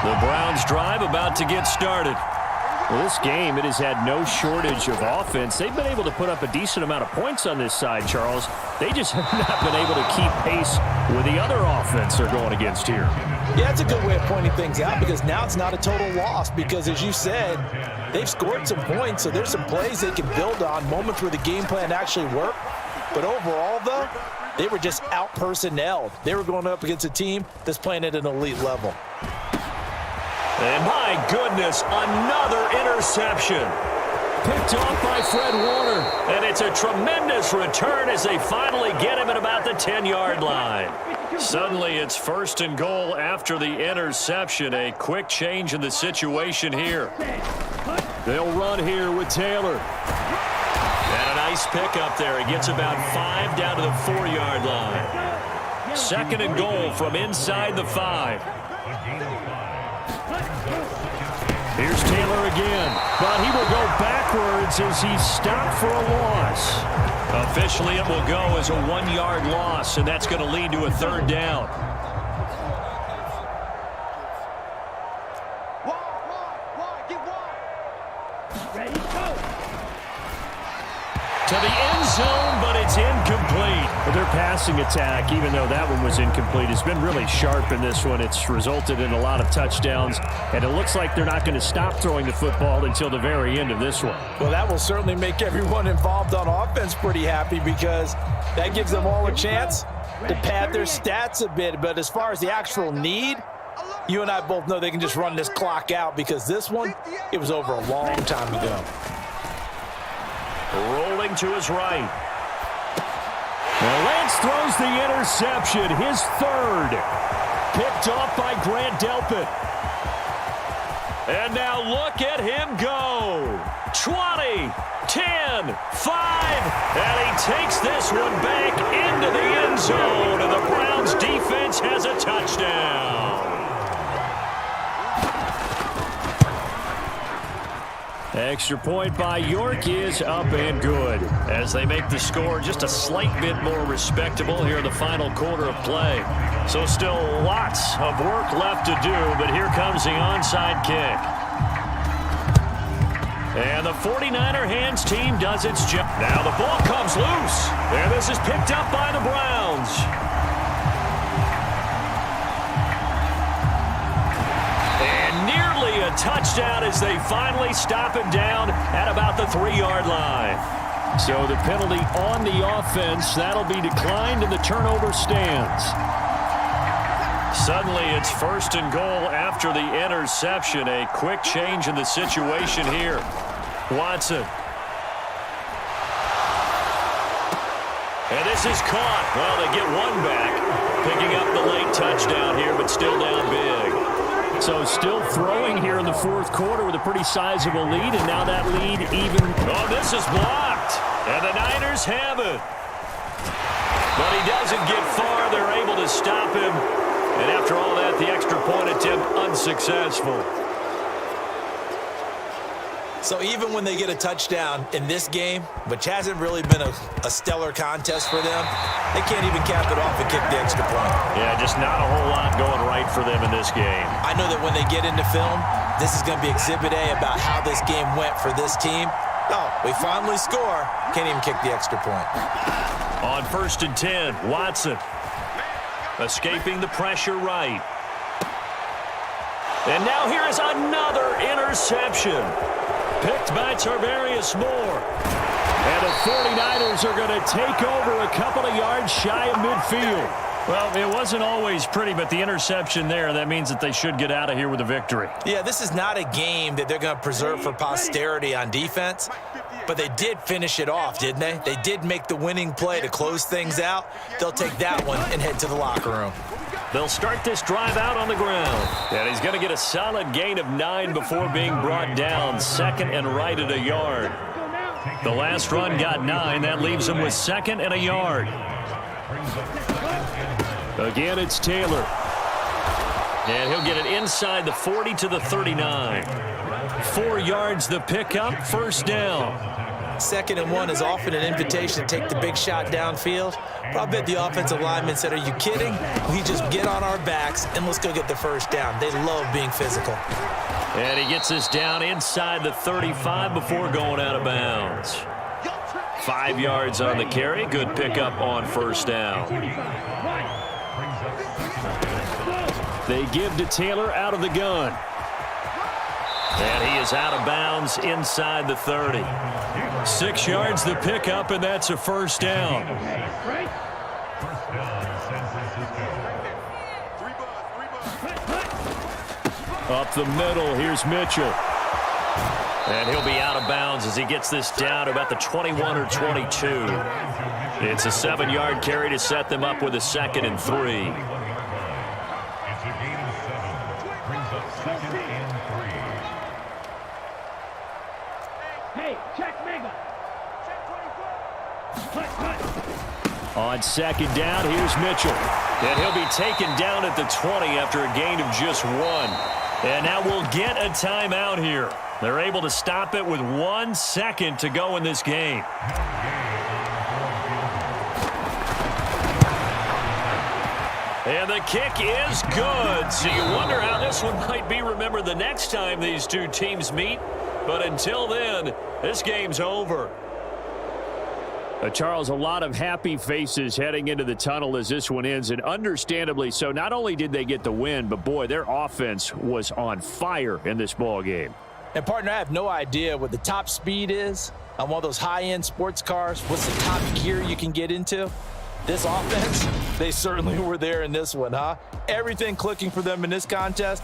The Browns drive about to get started. Well, this game, it has had no shortage of offense. They've been able to put up a decent amount of points on this side, Charles. They just have not been able to keep pace with the other offense they're going against here. Yeah, that's a good way of pointing things out because now it's not a total loss because, as you said, they've scored some points, so there's some plays they can build on, moments where the game plan actually worked. But overall, though, they were just out-personnelled. They were going up against a team that's playing at an elite level. And my goodness, another interception. Picked off by Fred Warner. And it's a tremendous return as they finally get him at about the 10-yard line. Suddenly it's 1st and goal after the interception. A quick change in the situation here. They'll run here with Taylor. And a nice pickup there. He gets about 5 down to the 4-yard line. 2nd and goal from inside the 5. Here's Taylor again, but he will go backwards as he's stopped for a loss. Officially, it will go as a 1-yard loss, and that's going to lead to a 3rd down. Ready, go. To the end zone, but it's incomplete. But their passing attack, even though that one was incomplete, has been really sharp in this one. It's resulted in a lot of touchdowns, and it looks like they're not going to stop throwing the football until the very end of this one. Well, that will certainly make everyone involved on offense pretty happy because that gives them all a chance to pad their stats a bit. But as far as the actual need, you and I both know they can just run this clock out because this one, it was over a long time ago. Rolling to his right. Now Lance throws the interception, his 3rd. Picked off by Grant Delpit. And now look at him go. 20, 10, 5. And he takes this one back into the end zone. And the Browns defense has a touchdown. Extra point by York is up and good, as they make the score just a slight bit more respectable here in the final quarter of play. So still lots of work left to do, but here comes the onside kick. And the 49er hands team does its job. Now the ball comes loose, and this is picked up by the Browns. And nearly a touchdown as they finally stop him down at about the 3-yard line. So the penalty on the offense, that'll be declined, and the turnover stands. Suddenly it's 1st and goal after the interception. A quick change in the situation here. Watson. And this is caught. Well, they get one back, picking up the late touchdown here, but still down big. So still throwing here in the 4th quarter with a pretty sizable lead, and now that lead even. Oh, this is blocked, and the Niners have it. But he doesn't get far. They're able to stop him. And after all that, the extra point attempt unsuccessful. So even when they get a touchdown in this game, which hasn't really been a stellar contest for them, they can't even cap it off and kick the extra point. Yeah, just not a whole lot going right for them in this game. I know that when they get into film, this is going to be Exhibit A about how this game went for this team. Oh, we finally score. Can't even kick the extra point. On 1st and 10, Watson. Escaping the pressure right. And now here is another interception. Picked by Tarvarius Moore. And the 49ers are going to take over a couple of yards shy of midfield. Well, it wasn't always pretty, but the interception there, that means that they should get out of here with a victory. Yeah, this is not a game that they're going to preserve for posterity on defense, but they did finish it off, didn't they? They did make the winning play to close things out. They'll take that one and head to the locker room. They'll start this drive out on the ground. And he's going to get a solid gain of 9 before being brought down. 2nd and right at a yard. The last run got 9. That leaves him with 2nd and a yard. Again, it's Taylor. And he'll get it inside the 40 to the 39. 4 yards the pickup, 1st down. 2nd and 1 is often an invitation to take the big shot downfield. But I bet the offensive lineman said, are you kidding? We just get on our backs and let's go get the 1st down. They love being physical. And he gets this down inside the 35 before going out of bounds. 5 yards on the carry. Good pickup on 1st down. They give to Taylor out of the gun. And he is out of bounds inside the 30. 6 yards the pickup, and that's a 1st down. Up the middle, here's Mitchell. And he'll be out of bounds as he gets this down to about the 21 or 22. It's a 7-yard carry to set them up with a 2nd and 3. Hey, check Mega. On 2nd down, here's Mitchell. And he'll be taken down at the 20 after a gain of just 1. And now we'll get a timeout here. They're able to stop it with 1 second to go in this game. And the kick is good. So you wonder how this one might be remembered the next time these two teams meet. But until then, this game's over. Charles, a lot of happy faces heading into the tunnel as this one ends, and understandably so. Not only did they get the win, but boy, their offense was on fire in this ball game. And partner, I have no idea what the top speed is on one of those high-end sports cars. What's the top gear you can get into? This offense, they certainly were there in this one, huh? Everything clicking for them in this contest.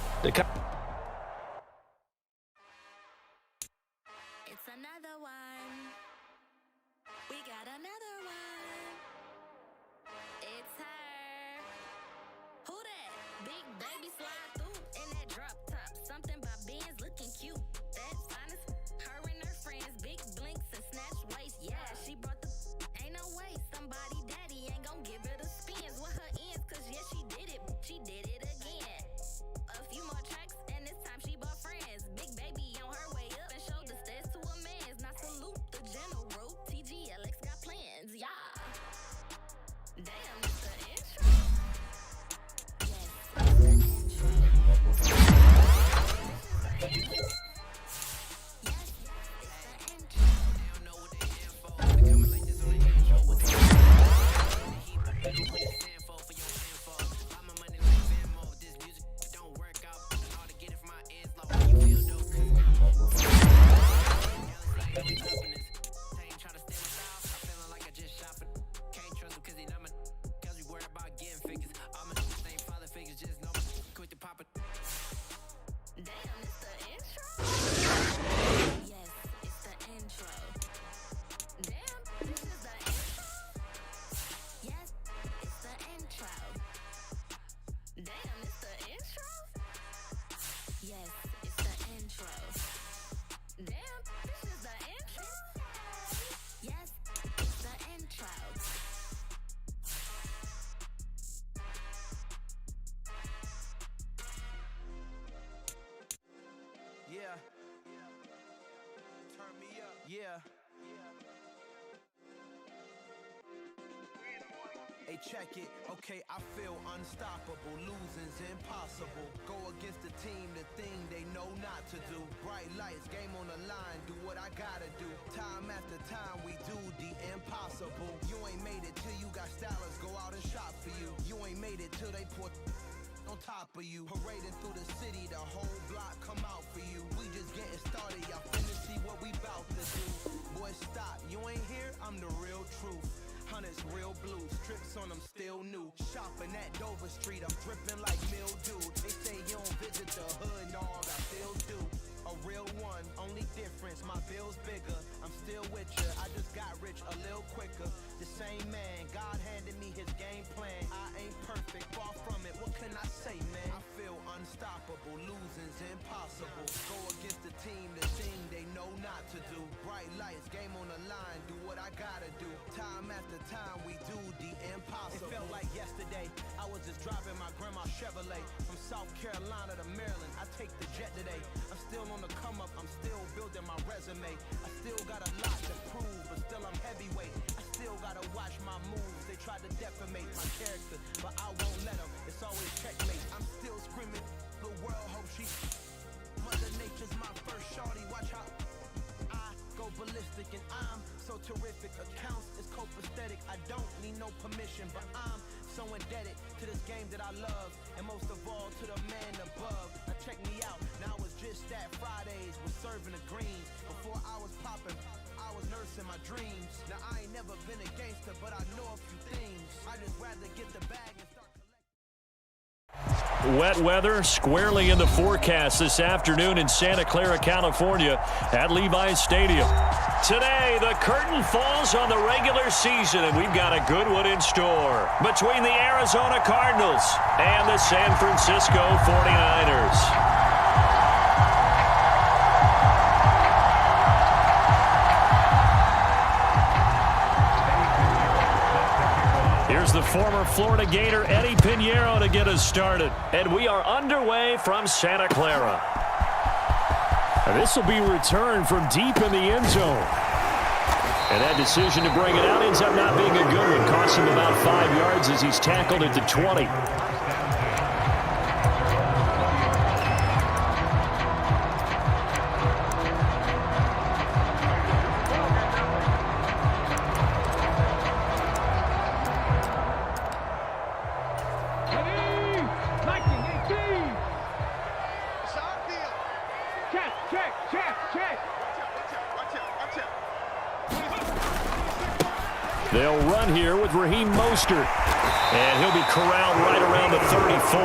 check it. Okay, I feel unstoppable. Losing's impossible. Go against the team, the thing they know not to do. Bright lights, game on the line, do what I gotta do. Time after time, we do the impossible. You ain't made it till you got stylers go out and shop for you. You ain't made it till they put on top of you. Parading through the city, the whole block come out for you. We just getting started, y'all finna see what we bout to do. Boy, stop, you ain't here, I'm the real truth. Hunters real blue, strips on them still new. Shopping at Dover Street, I'm dripping like mildew. They say you don't visit the hood, no, I still do. A real one, only difference, my bill's bigger. I'm still with ya, I just got rich a little quicker. The same man, God handed me his game plan. I ain't perfect, far from it, what can I say, man? I feel unstoppable, losing's impossible. Go against the team, the thing they know not to do. Bright lights, game on the line, do what I gotta do. Time after time, we do the impossible. It felt like yesterday, I was just driving my grandma's Chevrolet from South Carolina to Maryland. I take the jet today. I'm still on the come up, I'm still building my resume. I still got a lot to prove, but still I'm heavyweight. I still gotta watch my moves. They try to defamate my character, but I won't let them. It's always checkmate. I'm still screaming, the world hope she. Mother Nature's my first shorty. Watch how I go ballistic, and I'm so terrific. Accounts is copacetic. I don't need no permission, but I'm so indebted to this game that I love, and most of all to the man above. Now check me out. Now it's just that Fridays was serving the greens. Before I was popping, I was nursing my dreams. Now I ain't never been a gangster, but I know a few things. I just rather get the bag and start collecting. Wet weather squarely in the forecast this afternoon in Santa Clara, California at Levi's Stadium. Today, the curtain falls on the regular season, and we've got a good one in store between the Arizona Cardinals and the San Francisco 49ers. Here's the former Florida Gator Eddie Pinheiro to get us started. And we are underway from Santa Clara. This will be returned from deep in the end zone. And that decision to bring it out ends up not being a good one. Costs him about 5 yards as he's tackled at the 20. They'll run here with Raheem Mostert. And he'll be corralled right around the 34.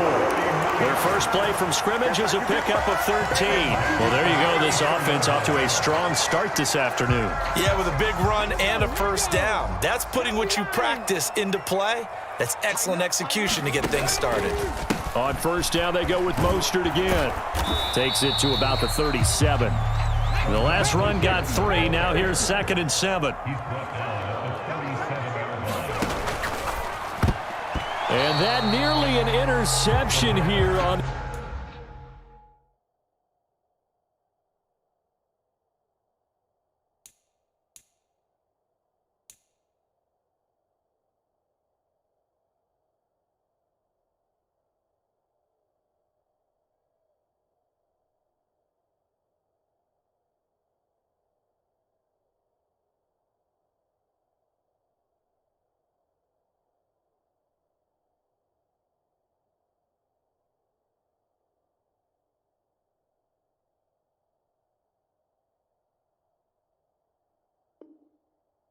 Their first play from scrimmage is a pickup of 13. Well, there you go. This offense off to a strong start this afternoon. Yeah, with a big run and a first down. That's putting what you practice into play. That's excellent execution to get things started. On first down, they go with Mostert again. Takes it to about the 37. The last run got 3. Now here's 2nd and 7. And that nearly an interception here on...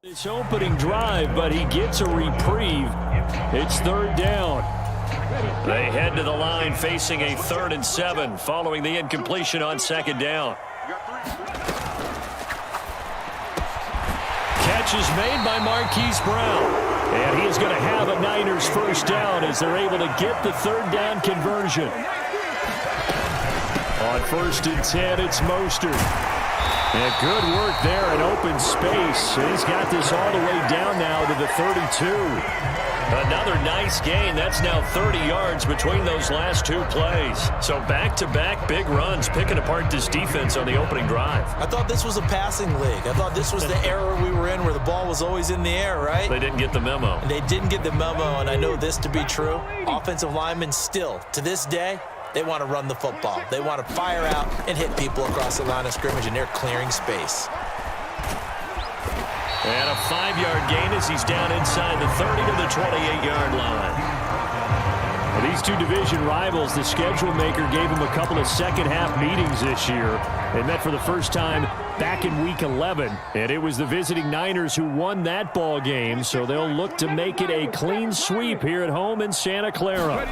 This opening drive, but he gets a reprieve. It's 3rd down. They head to the line facing a 3rd and 7 following the incompletion on 2nd down. Catch is made by Marquise Brown. And he is going to have a Niners first down as they're able to get the 3rd down conversion. On 1st and 10, it's Mostert. And good work there in open space. He's got this all the way down now to the 32. Another nice gain. That's now 30 yards between those last two plays. So back-to-back big runs, picking apart this defense on the opening drive. I thought this was a passing league. I thought this was the era we were in where the ball was always in the air, right? They didn't get the memo. And they didn't get the memo, and I know this to be true. Offensive linemen still, to this day, they want to run the football. They want to fire out and hit people across the line of scrimmage, and they're clearing space. And a 5-yard gain as he's down inside the 30 to the 28-yard line. Well, these two division rivals, the schedule maker gave them a couple of second-half meetings this year. They met for the first time back in Week 11, and it was the visiting Niners who won that ball game, so they'll look to make it a clean sweep here at home in Santa Clara.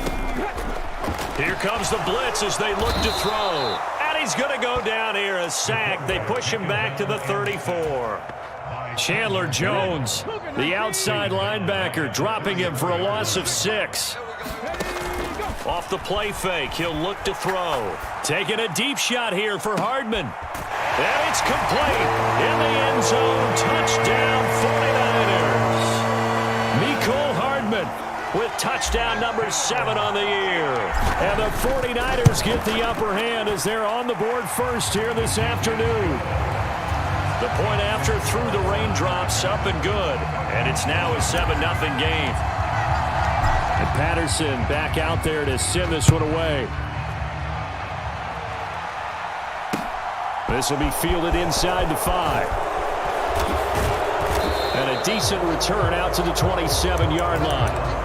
Here comes the blitz as they look to throw. And he's going to go down here, a sack. They push him back to the 34. Chandler Jones, the outside linebacker, dropping him for a loss of 6. Off the play fake, he'll look to throw. Taking a deep shot here for Hardman. And it's complete. In the end zone, touchdown 49ers. Mecole Hardman with touchdown number 7 on the year. And the 49ers get the upper hand as they're on the board first here this afternoon. The point after through the raindrops, up and good. And it's now a 7-0 game. And Patterson back out there to send this one away. This will be fielded inside the 5. And a decent return out to the 27-yard line.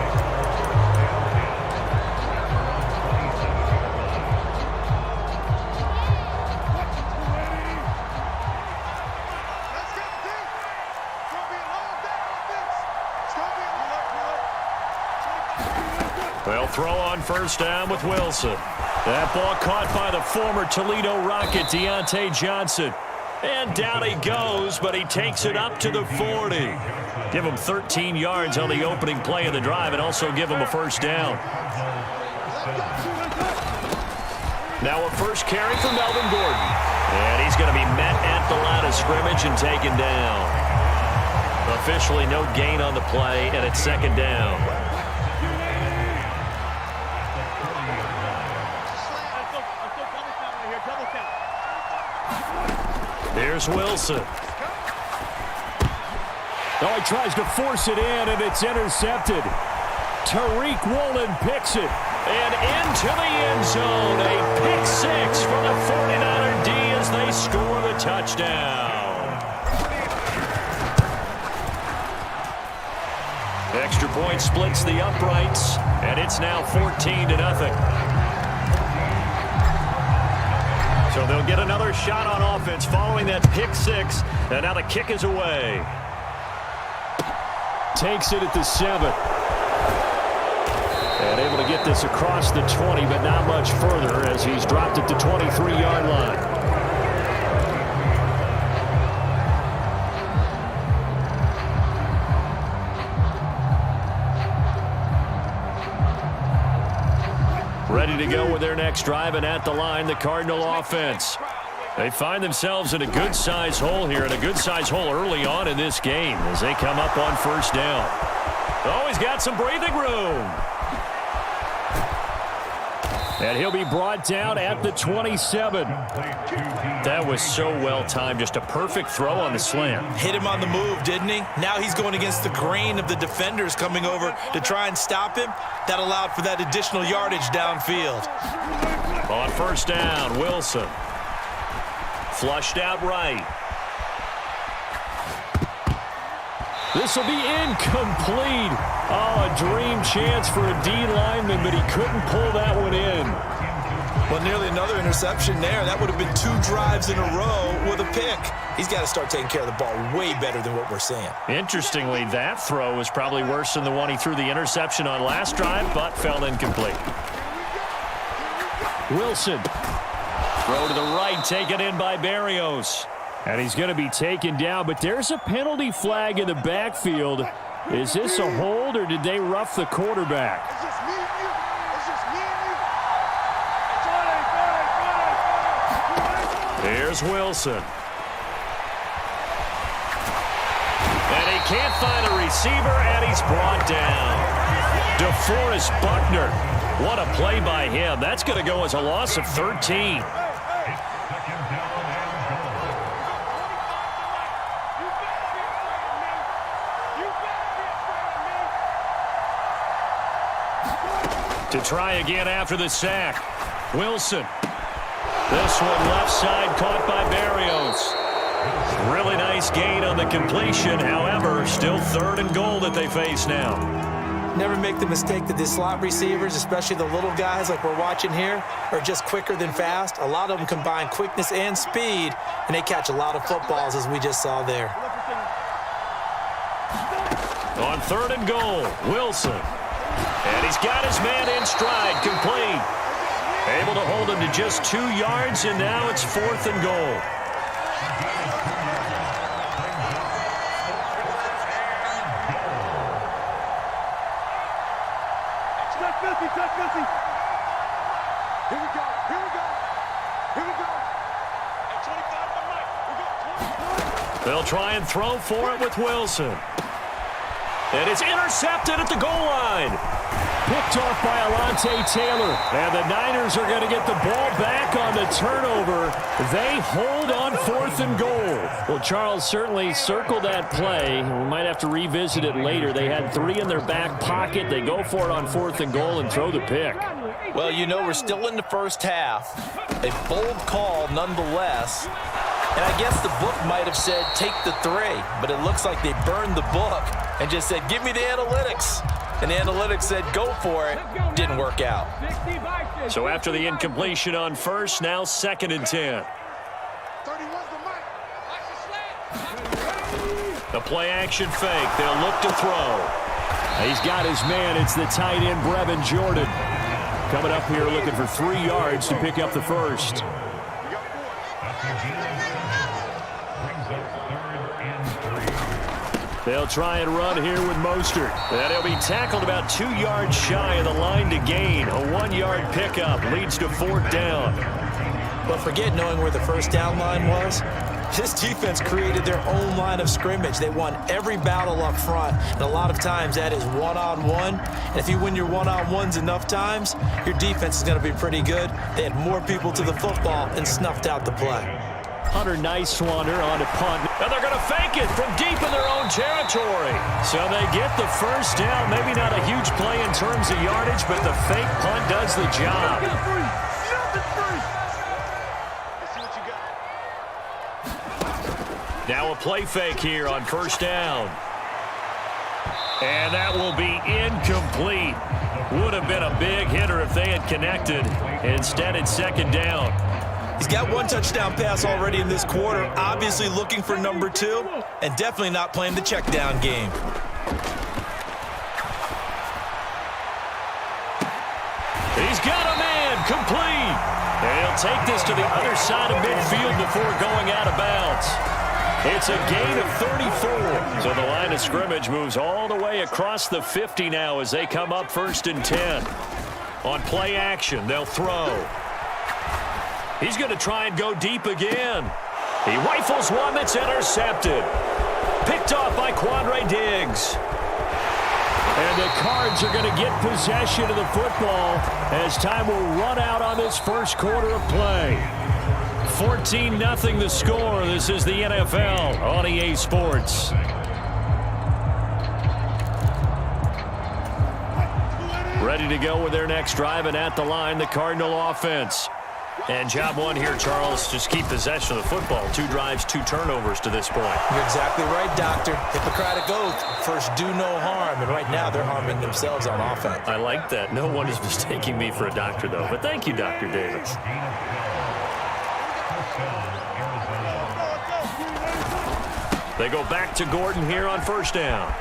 They'll throw on first down with Wilson. That ball caught by the former Toledo Rocket, Deontay Johnson. And down he goes, but he takes it up to the 40. Give him 13 yards on the opening play of the drive and also give him a first down. Now a first carry for Melvin Gordon. And he's going to be met at the line of scrimmage and taken down. Officially no gain on the play, and it's second down. Here's Wilson. Oh, he tries to force it in, and it's intercepted. Tariq Woolen picks it. And into the end zone. A pick 6 for the 49er D as they score the touchdown. Extra point splits the uprights, and it's now 14-0. So they'll get another shot on offense following that pick 6, and now the kick is away. Takes it at the 7. And able to get this across the 20, but not much further as he's dropped at the 23-yard line. Ready to go with their next drive, and at the line, the Cardinal offense. They find themselves in a good-size hole here, and a good-size hole early on in this game as they come up on first down. Oh, he's got some breathing room. And he'll be brought down at the 27. That was so well-timed. Just a perfect throw on the slant. Hit him on the move, didn't he? Now he's going against the grain of the defenders coming over to try and stop him. That allowed for that additional yardage downfield. On first down, Wilson. Flushed out right. This will be incomplete. Oh, a dream chance for a D lineman, but he couldn't pull that one in. Well, nearly another interception there. That would have been 2 drives in a row with a pick. He's got to start taking care of the ball way better than what we're seeing. Interestingly, that throw was probably worse than the one he threw the interception on last drive, but fell incomplete. Wilson. Throw to the right, taken in by Berrios. And he's going to be taken down, but there's a penalty flag in the backfield. Is this a hold, or did they rough the quarterback? It's just me and you. It's just me and you. Here's Wilson. And he can't find a receiver, and he's brought down. DeForest Buckner. What a play by him. That's going to go as a loss of 13. To try again after the sack. Wilson. This one left side caught by Berrios. Really nice gain on the completion. However, still 3rd and goal that they face now. Never make the mistake that the slot receivers, especially the little guys like we're watching here, are just quicker than fast. A lot of them combine quickness and speed, and they catch a lot of footballs, as we just saw there. On 3rd and goal, Wilson. And he's got his man in stride, complete. Able to hold him to just 2 yards, and now it's 4th and goal. Here we go. Here we go. Here we go. At 25 to Mike. We go 20. They'll try and throw for it with Wilson. And it's intercepted at the goal line. Picked off by Alontae Taylor. And the Niners are going to get the ball back on the turnover. They hold on 4th and goal. Well, Charles certainly circled that play. We might have to revisit it later. They had 3 in their back pocket. They go for it on 4th and goal and throw the pick. Well, you know, we're still in the first half. A bold call nonetheless. And I guess the book might have said take the 3, but it looks like they burned the book and just said, give me the analytics. And the analytics said, go for it. Didn't work out. So after the incompletion on 1st, now 2nd and 10. 31's the Mike. The play action fake. They'll look to throw. He's got his man. It's the tight end, Brevin Jordan. Coming up here looking for 3 yards to pick up the first. They'll try and run here with Mostert. And he'll be tackled about 2 yards shy of the line to gain. A 1-yard pickup leads to 4th down. But forget knowing where the first down line was. This defense created their own line of scrimmage. They won every battle up front, and a lot of times that is one-on-one. And if you win your one-on-ones enough times, your defense is going to be pretty good. They had more people to the football and snuffed out the play. Hunter Nicewander on a punt. And they're going to fake it from deep in their own territory. So they get the first down. Maybe not a huge play in terms of yardage, but the fake punt does the job. Now a play fake here on 1st down. And that will be incomplete. Would have been a big hitter if they had connected. Instead, it's 2nd down. He's got 1 touchdown pass already in this quarter, obviously looking for number 2, and definitely not playing the check down game. He's got a man, complete. And he'll take this to the other side of midfield before going out of bounds. It's a gain of 34. So the line of scrimmage moves all the way across the 50 now as they come up 1st and 10. On play action, they'll throw. He's going to try and go deep again. He rifles one that's intercepted. Picked off by Quandre Diggs. And the Cards are going to get possession of the football as time will run out on this first quarter of play. 14-0 the score. This is the NFL on EA Sports. Ready to go with their next drive, and at the line, the Cardinal offense. And job 1 here, Charles, just keep possession of the football. 2 drives, 2 turnovers to this point. You're exactly right, Doctor. Hippocratic oath, first do no harm, and right now they're harming themselves on offense. I like that. No one is mistaking me for a doctor, though. But thank you, Dr. Davis. They go back to Gordon here on 1st down.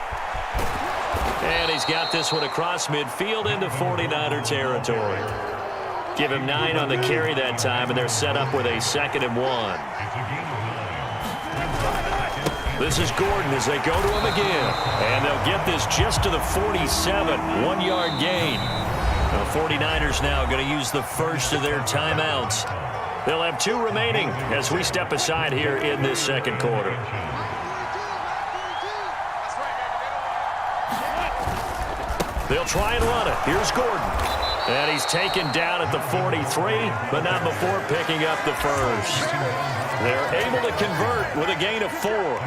And he's got this one across midfield into 49er territory. Give him 9 on the carry that time, and they're set up with a 2nd and 1. This is Gordon as they go to him again. And they'll get this just to the 47, 1-yard gain. The 49ers now going to use the first of their timeouts. They'll have 2 remaining as we step aside here in this second quarter. They'll try and run it. Here's Gordon. And he's taken down at the 43, but not before picking up the first. They're able to convert with a gain of 4.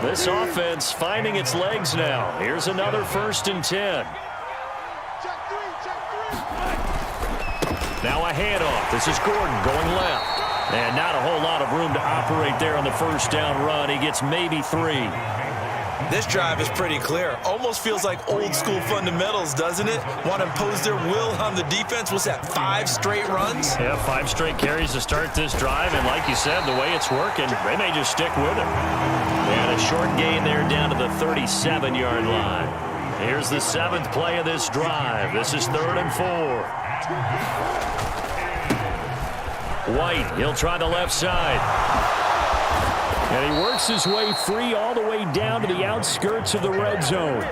This offense finding its legs now. Here's another 1st and 10. Now a handoff. This is Gordon going left. And not a whole lot of room to operate there on the first down run. He gets maybe 3. This drive is pretty clear. Almost feels like old school fundamentals, doesn't it? Want to impose their will on the defense. What's that, 5 straight runs? Yeah, 5 straight carries to start this drive. And like you said, the way it's working, they may just stick with it. And a short gain there down to the 37-yard line. Here's the 7th play of this drive. This is 3rd and 4. White, he'll try the left side. And he works his way free all the way down to the outskirts of the red zone.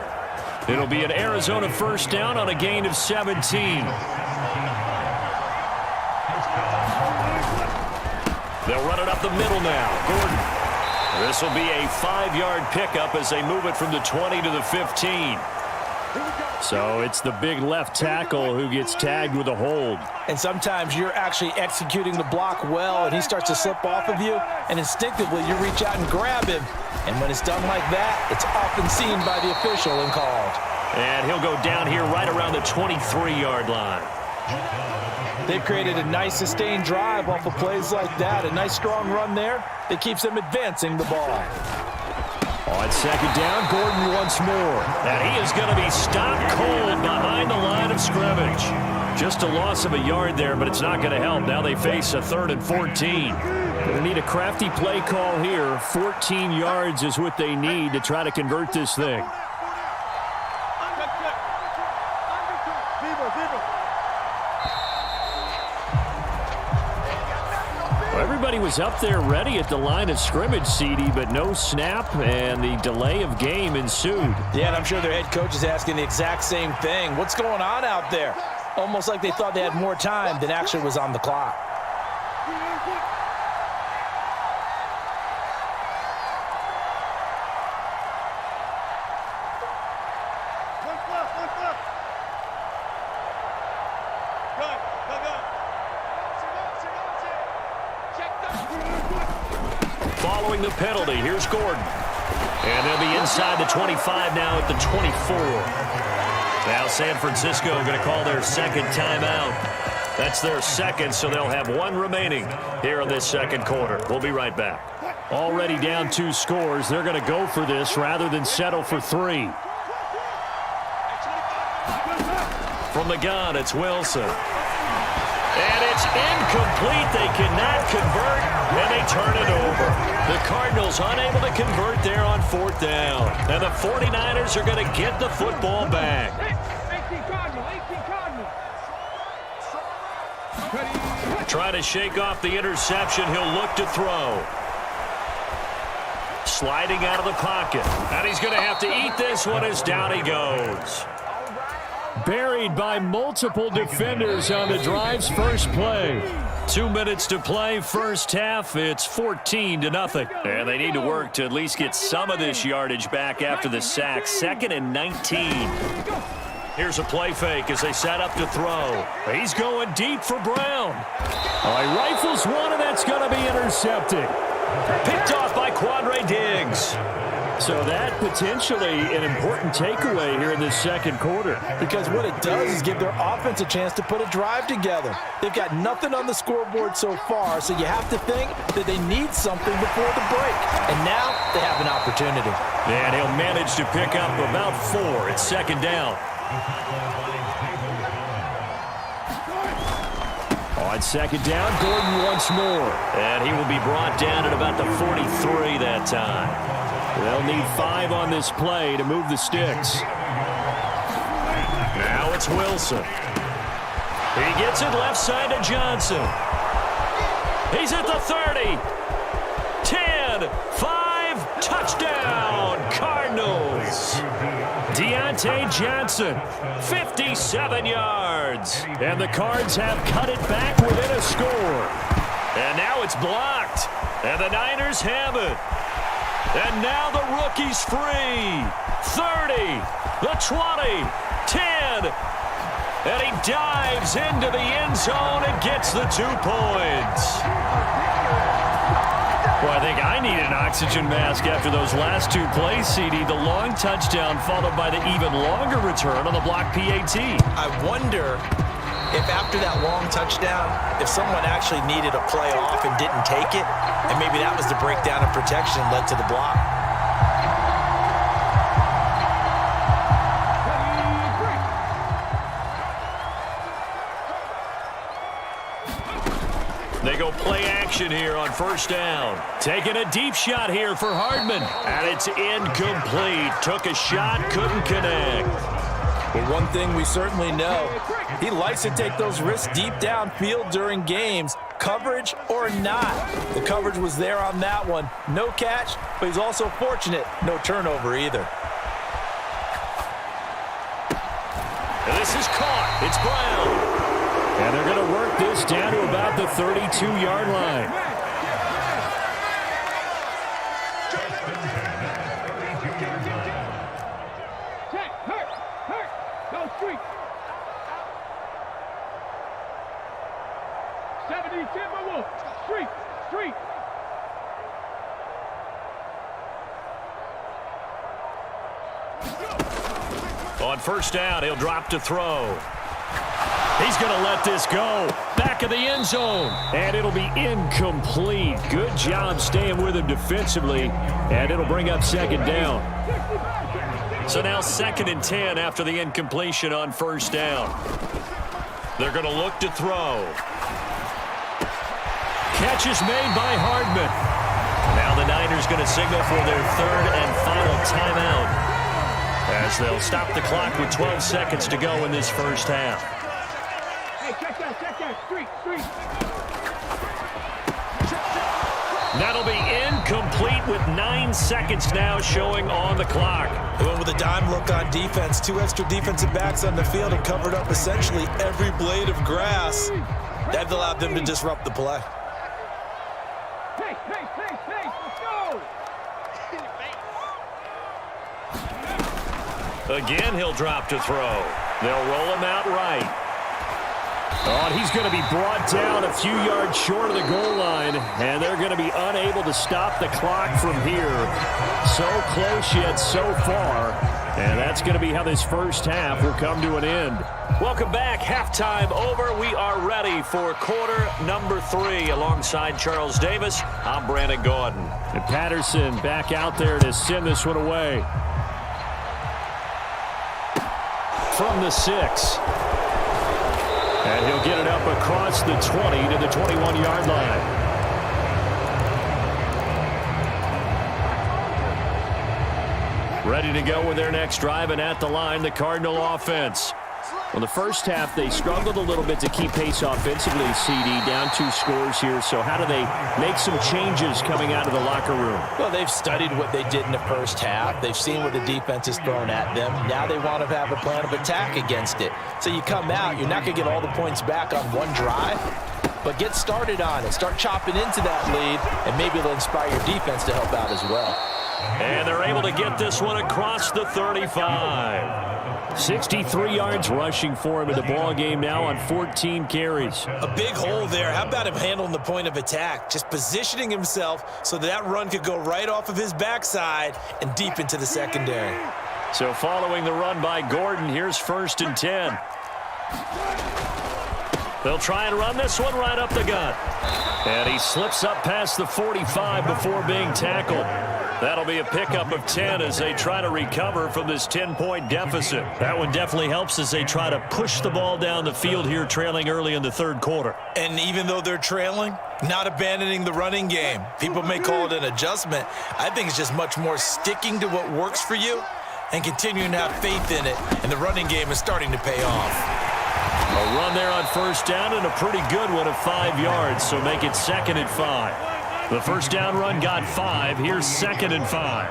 It'll be an Arizona first down on a gain of 17. They'll run it up the middle now. Gordon. This will be a 5-yard pickup as they move it from the 20 to the 15. So it's the big left tackle who gets tagged with a hold. And sometimes you're actually executing the block well, and he starts to slip off of you, and instinctively you reach out and grab him. And when it's done like that, it's often seen by the official and called. And he'll go down here right around the 23-yard line. They've created a nice sustained drive off of plays like that. A nice strong run there that keeps them advancing the ball. On second down, Gordon once more. And he is going to be stopped cold behind the line of scrimmage. Just a loss of a yard there, but it's not going to help. Now they face a 3rd and 14. They need a crafty play call here. 14 yards is what they need to try to convert this thing. Everybody was up there ready at the line of scrimmage, CD, but no snap, and the delay of game ensued. Yeah, and I'm sure their head coach is asking the exact same thing. What's going on out there? Almost like they thought they had more time than actually was on the clock. Following the penalty, here's Gordon. And they'll be inside the 25 now at the 24. Now San Francisco going to call their second timeout. That's their second, so they'll have 1 remaining here in this second quarter. We'll be right back. Already down 2 scores. They're going to go for this rather than settle for 3. From the gun, it's Wilson. And it's incomplete. They cannot convert, and they turn it over. The Cardinals unable to convert there on 4th down. And the 49ers are going to get the football back. 18 Cardinal. Trying to shake off the interception. He'll look to throw. Sliding out of the pocket. And he's going to have to eat this one as down he goes. Buried by multiple defenders on the drive's first play. 2 minutes to play, first half. It's 14-0. And they need to work to at least get some of this yardage back after the sack. 2nd and 19. Here's a play fake as they set up to throw. He's going deep for Brown. He rifles one, and that's going to be intercepted. Picked off by Quandre Diggs. So that potentially an important takeaway here in this second quarter. Because what it does is give their offense a chance to put a drive together. They've got nothing on the scoreboard so far, so you have to think that they need something before the break. And now they have an opportunity. And he'll manage to pick up about 4. It's second down. On second down, Gordon once more. And he will be brought down at about the 43 that time. They'll need 5 on this play to move the sticks. Now it's Wilson. He gets it left side to Johnson. He's at the 30. 10, 5, touchdown, Cardinals. Deontay Johnson, 57 yards. And the Cards have cut it back within a score. And now it's blocked. And the Niners have it. And now the rookie's free. 30, the 20, 10. And he dives into the end zone and gets the 2 points. Well, I think I need an oxygen mask after those last 2 plays, CD. The long touchdown followed by the even longer return on the block PAT. I wonder if after that long touchdown, if someone actually needed a play off and didn't take it, and maybe that was the breakdown of protection led to the block. They go play action here on first down. Taking a deep shot here for Hardman. And it's incomplete. Took a shot, couldn't connect. But one thing we certainly know, he likes to take those risks deep downfield during games, coverage or not. The coverage was there on that one. No catch, but he's also fortunate. No turnover either. And this is caught. It's Brown. And they're going to work this down to about the 32-yard line. Check, hurt, go street. 70, Timberwolf, street. On first down, he'll drop to throw. He's going to let this go. Back of the end zone. And it'll be incomplete. Good job staying with him defensively. And it'll bring up second down. So now 2nd and 10 after the incompletion on first down. They're going to look to throw. Catch is made by Hardman. Now the Niners going to signal for their 3rd and final timeout, as they'll stop the clock with 12 seconds to go in this first half. Hey, check that, street. That'll be incomplete with 9 seconds now showing on the clock. They went with a dime look on defense. 2 extra defensive backs on the field and covered up essentially every blade of grass. That allowed them to disrupt the play. Hey, let's go. Again, he'll drop to throw. They'll roll him out right. Oh, and he's going to be brought down a few yards short of the goal line, and they're going to be unable to stop the clock from here. So close yet so far, and that's going to be how this first half will come to an end. Welcome back. Halftime over. We are ready for quarter number 3. Alongside Charles Davis, I'm Brandon Gordon. And Patterson back out there to send this one away. From the 6. And he'll get it up across the 20 to the 21-yard line. Ready to go with their next drive, and at the line, the Cardinal offense. Well, the first half, they struggled a little bit to keep pace offensively, CD, down 2 scores here. So how do they make some changes coming out of the locker room? Well, they've studied what they did in the first half. They've seen what the defense has thrown at them. Now they want to have a plan of attack against it. So you come out, you're not going to get all the points back on one drive, but get started on it. Start chopping into that lead, and maybe it'll inspire your defense to help out as well. And they're able to get this one across the 35. 63 yards rushing for him in the ball game now on 14 carries. A big hole there. How about him handling the point of attack? Just positioning himself so that run could go right off of his backside and deep into the secondary. So following the run by Gordon, here's 1st and 10. They'll try and run this one right up the gut. And he slips up past the 45 before being tackled. That'll be a pickup of 10 as they try to recover from this 10-point deficit. That one definitely helps as they try to push the ball down the field here, trailing early in the 3rd quarter. And even though they're trailing, not abandoning the running game. People may call it an adjustment. I think it's just much more sticking to what works for you and continuing to have faith in it. And the running game is starting to pay off. A run there on 1st down and a pretty good one of 5 yards, so make it 2nd and 5. The first down run got 5. Here's 2nd and 5.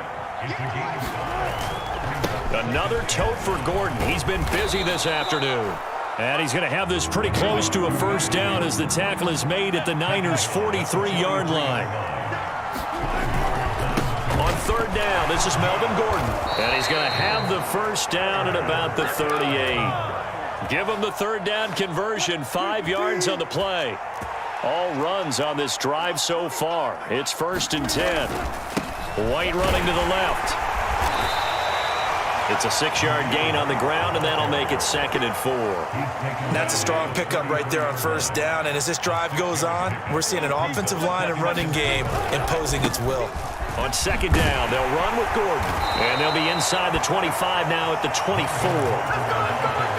Another tote for Gordon. He's been busy this afternoon. And he's going to have this pretty close to a first down as the tackle is made at the Niners' 43-yard line. On third down. This is Melvin Gordon. And he's going to have the first down at about the 38. Give him the third down conversion, 5 yards on the play. All runs on this drive so far. It's 1st and 10. White running to the left. It's a 6-yard gain on the ground, and that'll make it 2nd and 4. That's a strong pickup right there on first down, and as this drive goes on, we're seeing an offensive line and running game imposing its will. On 2nd down, they'll run with Gordon, and they'll be inside the 25 now at the 24.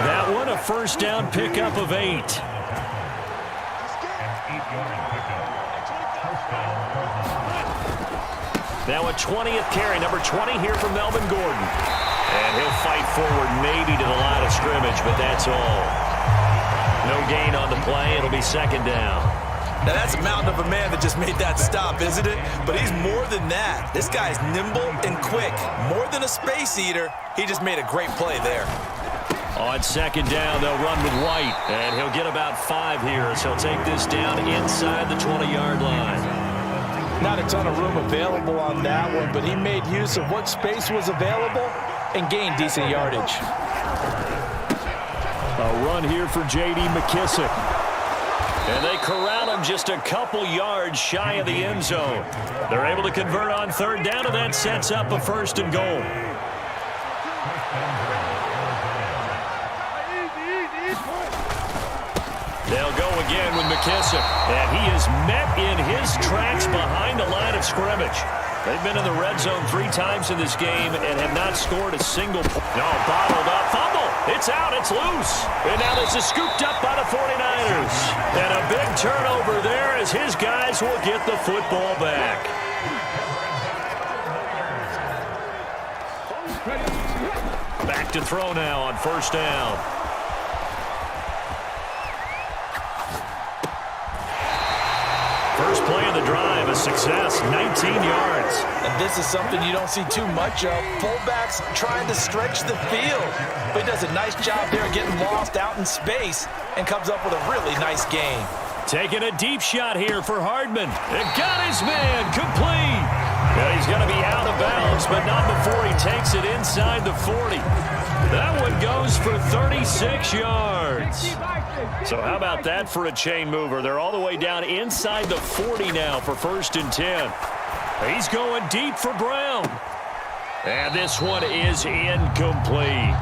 That one, a first down pickup of 8. Now a 20th carry, number 20 here from Melvin Gordon. And he'll fight forward maybe to the line of scrimmage, but that's all. No gain on the play. It'll be 2nd down. Now that's a mountain of a man that just made that stop, isn't it? But he's more than that. This guy's nimble and quick. More than a space eater, he just made a great play there. On 2nd down, they'll run with White. And he'll get about 5 here, so he'll take this down inside the 20-yard line. Not a ton of room available on that one, but he made use of what space was available and gained decent yardage. A run here for J.D. McKissick. And they corral him just a couple yards shy of the end zone. They're able to convert on 3rd down, and that sets up a 1st and goal. They'll go again with McKissick. And he is met in his tracks behind the line of scrimmage. They've been in the red zone 3 times in this game and have not scored a single point. No, bottled up. Fumble. It's out. It's loose. And now this is scooped up by the 49ers. And a big turnover there as his guys will get the football back. Back to throw now on 1st down. First play of the drive, a success, 19 yards. And this is something you don't see too much of. Fullbacks trying to stretch the field. But he does a nice job there getting lost out in space and comes up with a really nice gain. Taking a deep shot here for Hardman. It got his man complete. And he's going to be out of bounds, but not before he takes it inside the 40. That one goes for 36 yards. So how about that for a chain mover? They're all the way down inside the 40 now for 1st and 10. He's going deep for Brown. And this one is incomplete.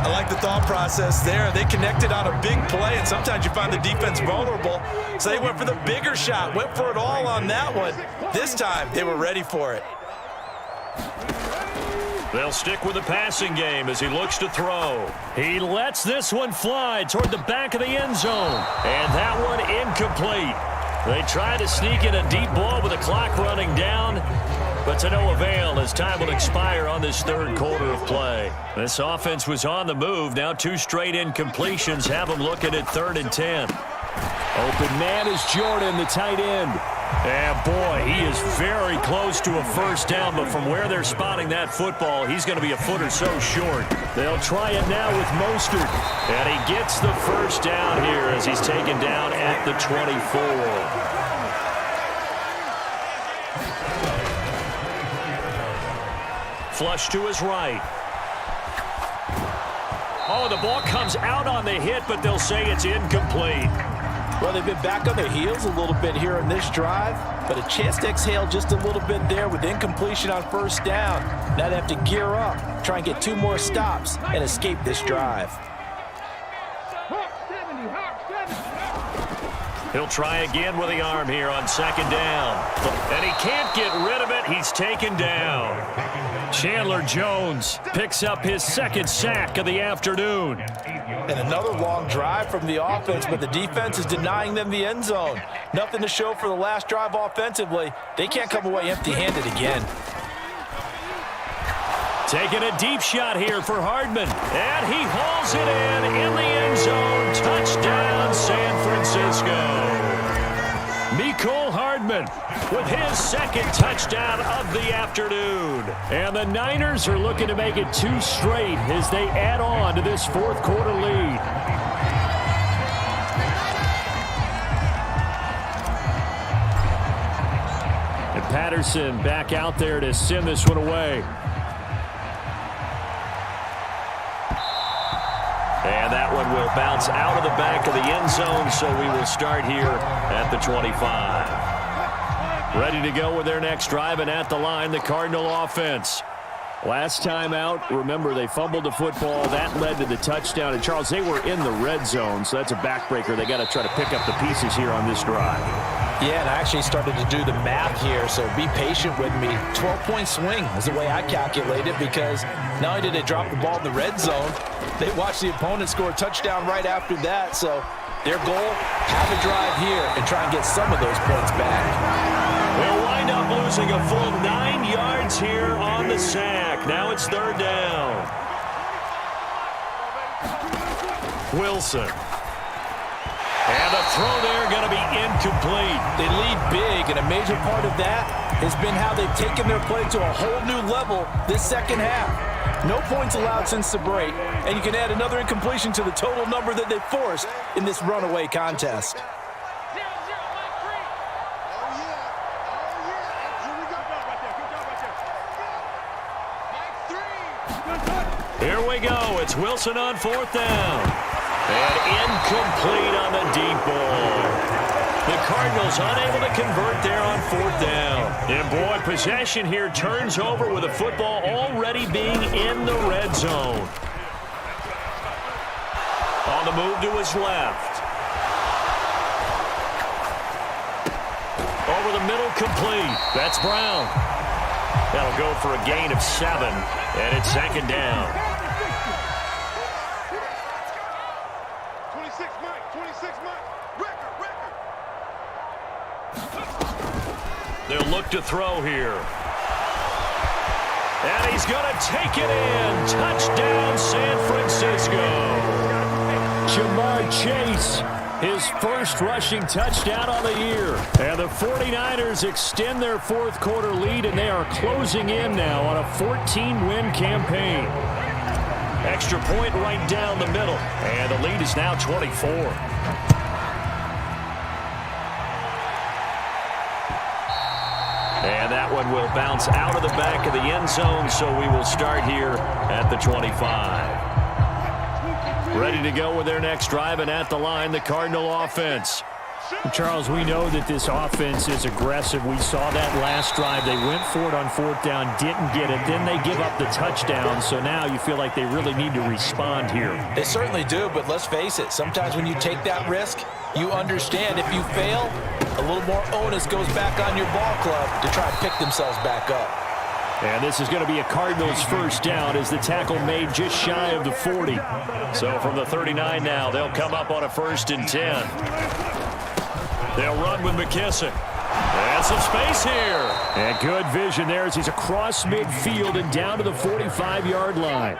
I like the thought process there. They connected on a big play, and sometimes you find the defense vulnerable. So they went for the bigger shot, went for it all on that one. This time, they were ready for it. They'll stick with the passing game as he looks to throw. He lets this one fly toward the back of the end zone. And that one incomplete. They try to sneak in a deep ball with the clock running down, but to no avail as time will expire on this 3rd quarter of play. This offense was on the move. Now 2 straight incompletions have them looking at 3rd and 10. Open man is Jordan, the tight end. And boy, he is very close to a first down, but from where they're spotting that football, he's going to be a foot or so short. They'll try it now with Mostert. And he gets the first down here as he's taken down at the 24. Flush to his right. Oh, the ball comes out on the hit, but they'll say it's incomplete. Well, they've been back on their heels a little bit here in this drive, but a chance to exhale just a little bit there with incompletion on 1st down. Now they have to gear up, try and get 2 more stops, and escape this drive. He'll try again with the arm here on 2nd down. And he can't get rid of it. He's taken down. Chandler Jones picks up his 2nd sack of the afternoon. And another long drive from the offense, but the defense is denying them the end zone. Nothing to show for the last drive offensively. They can't come away empty-handed again. Taking a deep shot here for Hardman. And he hauls it in the end zone. Touchdown, San Francisco. Mecole Hardman with his 2nd touchdown of the afternoon. And the Niners are looking to make it 2 straight as they add on to this 4th quarter lead. Patterson back out there to send this one away. And that one will bounce out of the back of the end zone, so we will start here at the 25. Ready to go with their next drive, and at the line, the Cardinal offense. Last time out, remember, they fumbled the football. That led to the touchdown. And, Charles, they were in the red zone, so that's a backbreaker. They got to try to pick up the pieces here on this drive. Yeah, and I actually started to do the math here, so be patient with me. 12-point swing is the way I calculate it, because not only did they drop the ball in the red zone, they watched the opponent score a touchdown right after that. So their goal, have a drive here and try and get some of those points back. They'll wind up losing a full 9 yards here on the sack. Now it's third down. Wilson. And the throw there going to be incomplete. They lead big, and a major part of that has been how they've taken their play to a whole new level this second half. No points allowed since the break, and you can add another incompletion to the total number that they forced in this runaway contest. Here we go. It's Wilson on fourth down. And incomplete on the deep ball. The Cardinals unable to convert there on fourth down. And boy, possession here turns over with the football already being in the red zone. On the move to his left. Over the middle, complete. That's Brown. That'll go for a gain of 7, and it's second down. 26 Mike, 26 Mike. Record. They'll look to throw here. And he's going to take it in. Touchdown, San Francisco. Jamar Chase, his first rushing touchdown on the year. And the 49ers extend their fourth quarter lead, and they are closing in now on a 14-win campaign. Extra point right down the middle, and the lead is now 24. And that one will bounce out of the back of the end zone, so we will start here at the 25. Ready to go with their next drive, and at the line, the Cardinal offense. Charles, we know that this offense is aggressive. We saw that last drive. They went for it on fourth down, didn't get it. Then they give up the touchdown, so now you feel like they really need to respond here. They certainly do, but let's face it, sometimes when you take that risk, you understand if you fail, a little more onus goes back on your ball club to try and pick themselves back up. And this is going to be a Cardinals first down as the tackle made just shy of the 40. So from the 39 now, they'll come up on a 1st and 10. They'll run with McKissick. And some space here. And good vision there as he's across midfield and down to the 45-yard line.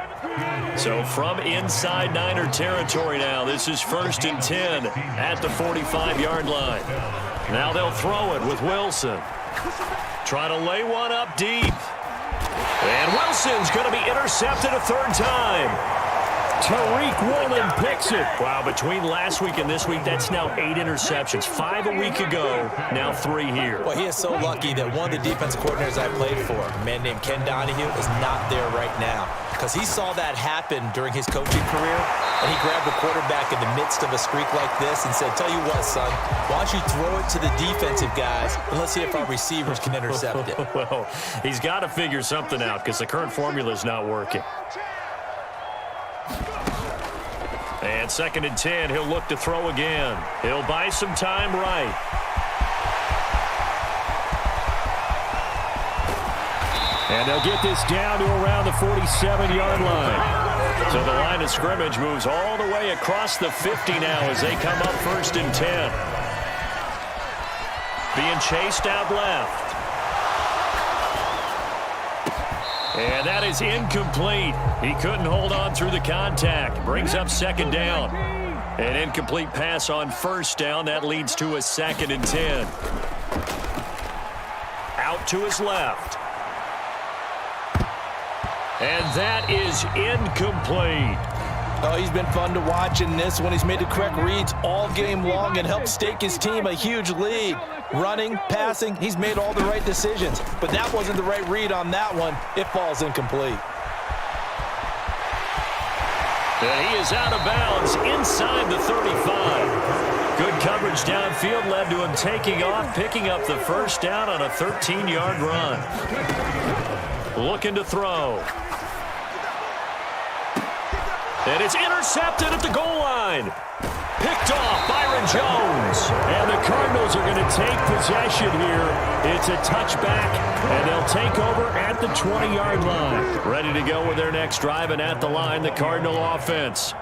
So from inside Niner territory now, this is 1st and 10 at the 45-yard line. Now they'll throw it with Wilson. Trying to lay one up deep. And Wilson's going to be intercepted a third time. Tariq Woolen picks it. Wow, between last week and this week, that's now 8 interceptions. 5 a week ago, now 3 here. Well, he is so lucky that one of the defense coordinators I played for, a man named Ken Donahue, is not there right now. Because he saw that happen during his coaching career, and he grabbed the quarterback in the midst of a streak like this and said, tell you what, son, why don't you throw it to the defensive guys, and let's see if our receivers can intercept it. Well, he's got to figure something out because the current formula is not working. And 2nd and 10, he'll look to throw again. He'll buy some time right. And they'll get this down to around the 47-yard line. So the line of scrimmage moves all the way across the 50 now as they come up 1st and 10. Being chased out left. And that is incomplete. He couldn't hold on through the contact. Brings up 2nd down. An incomplete pass on 1st down. That leads to a 2nd and 10. Out to his left. And that is incomplete. Oh, he's been fun to watch in this one. He's made the correct reads all game long and helped stake his team a huge lead. Running, passing, he's made all the right decisions. But that wasn't the right read on that one. It falls incomplete. And he is out of bounds inside the 35. Good coverage downfield led to him taking off, picking up the first down on a 13-yard run. Looking to throw. And it's intercepted at the goal line. Picked off Byron Jones. And the Cardinals are going to take possession here. It's a touchback, and they'll take over at the 20-yard line. Ready to go with their next drive, and at the line, the Cardinal offense.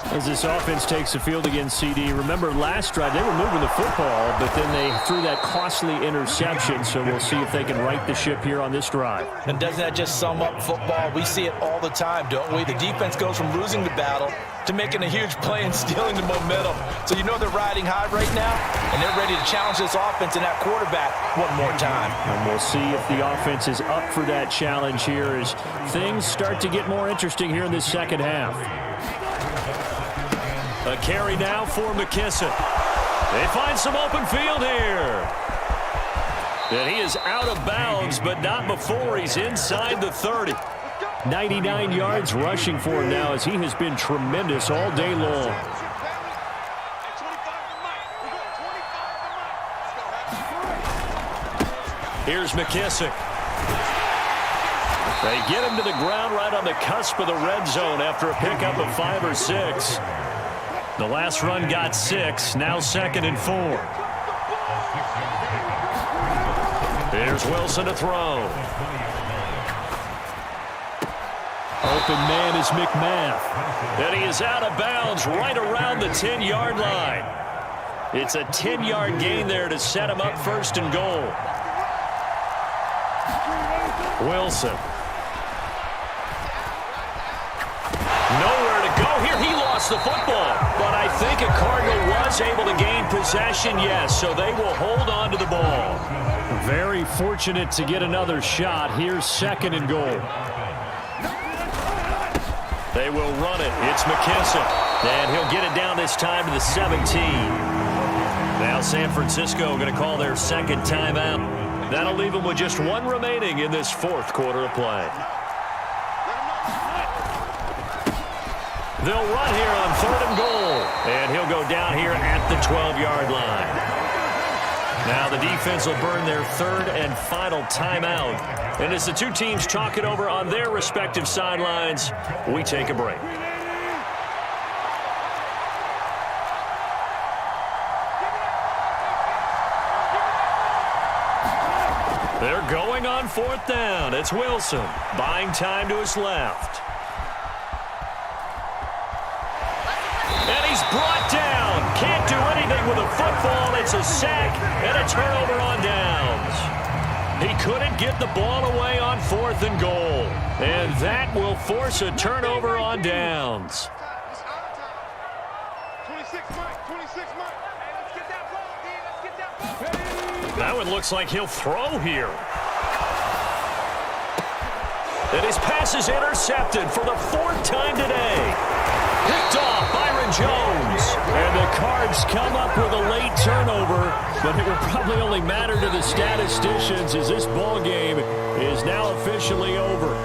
As this offense takes the field against CD, remember last drive they were moving the football, but then they threw that costly interception, so we'll see if they can right the ship here on this drive. And doesn't that just sum up football? We see it all the time, don't we? The defense goes from losing the battle to making a huge play and stealing the momentum. So you know they're riding high right now, and they're ready to challenge this offense and that quarterback one more time. And we'll see if the offense is up for that challenge here as things start to get more interesting here in this second half. A carry now for McKissick. They find some open field here. And he is out of bounds, but not before he's inside the 30. 99 yards rushing for him now as he has been tremendous all day long. Here's McKissick. They get him to the ground right on the cusp of the red zone after a pickup of 5 or 6. The last run got 6, now 2nd and 4. Here's Wilson to throw. Open man is McMath. And he is out of bounds right around the 10-yard line. It's a 10-yard gain there to set him up 1st and goal. Wilson. Nowhere to go here. He lost the football. But I think a Cardinal was able to gain possession, yes, so they will hold on to the ball. Very fortunate to get another shot. Here's 2nd and goal. They will run it. It's McKissick. And he'll get it down this time to the 17. Now San Francisco going to call their 2nd timeout. That'll leave them with just 1 remaining in this 4th quarter of play. They'll run here on 3rd and goal. And he'll go down here at the 12-yard line. Now the defense will burn their 3rd and final timeout. And as the two teams talk it over on their respective sidelines, we take a break. They're going on 4th down. It's Wilson buying time to his left. And he's brought down. Can't do anything with a football. It's a sack and a turnover on downs. He couldn't get the ball away on 4th and goal. And that will force a turnover on downs. 26 Mike, 26 Mike. Hey, let's get that ball, D. Let's get that ball. That one looks like he'll throw here. And his pass is intercepted for the 4th time today. Picked off Byron Jones. And the Cards come up with a late turnover, but it will probably only matter to the statisticians as this ball game is now officially over.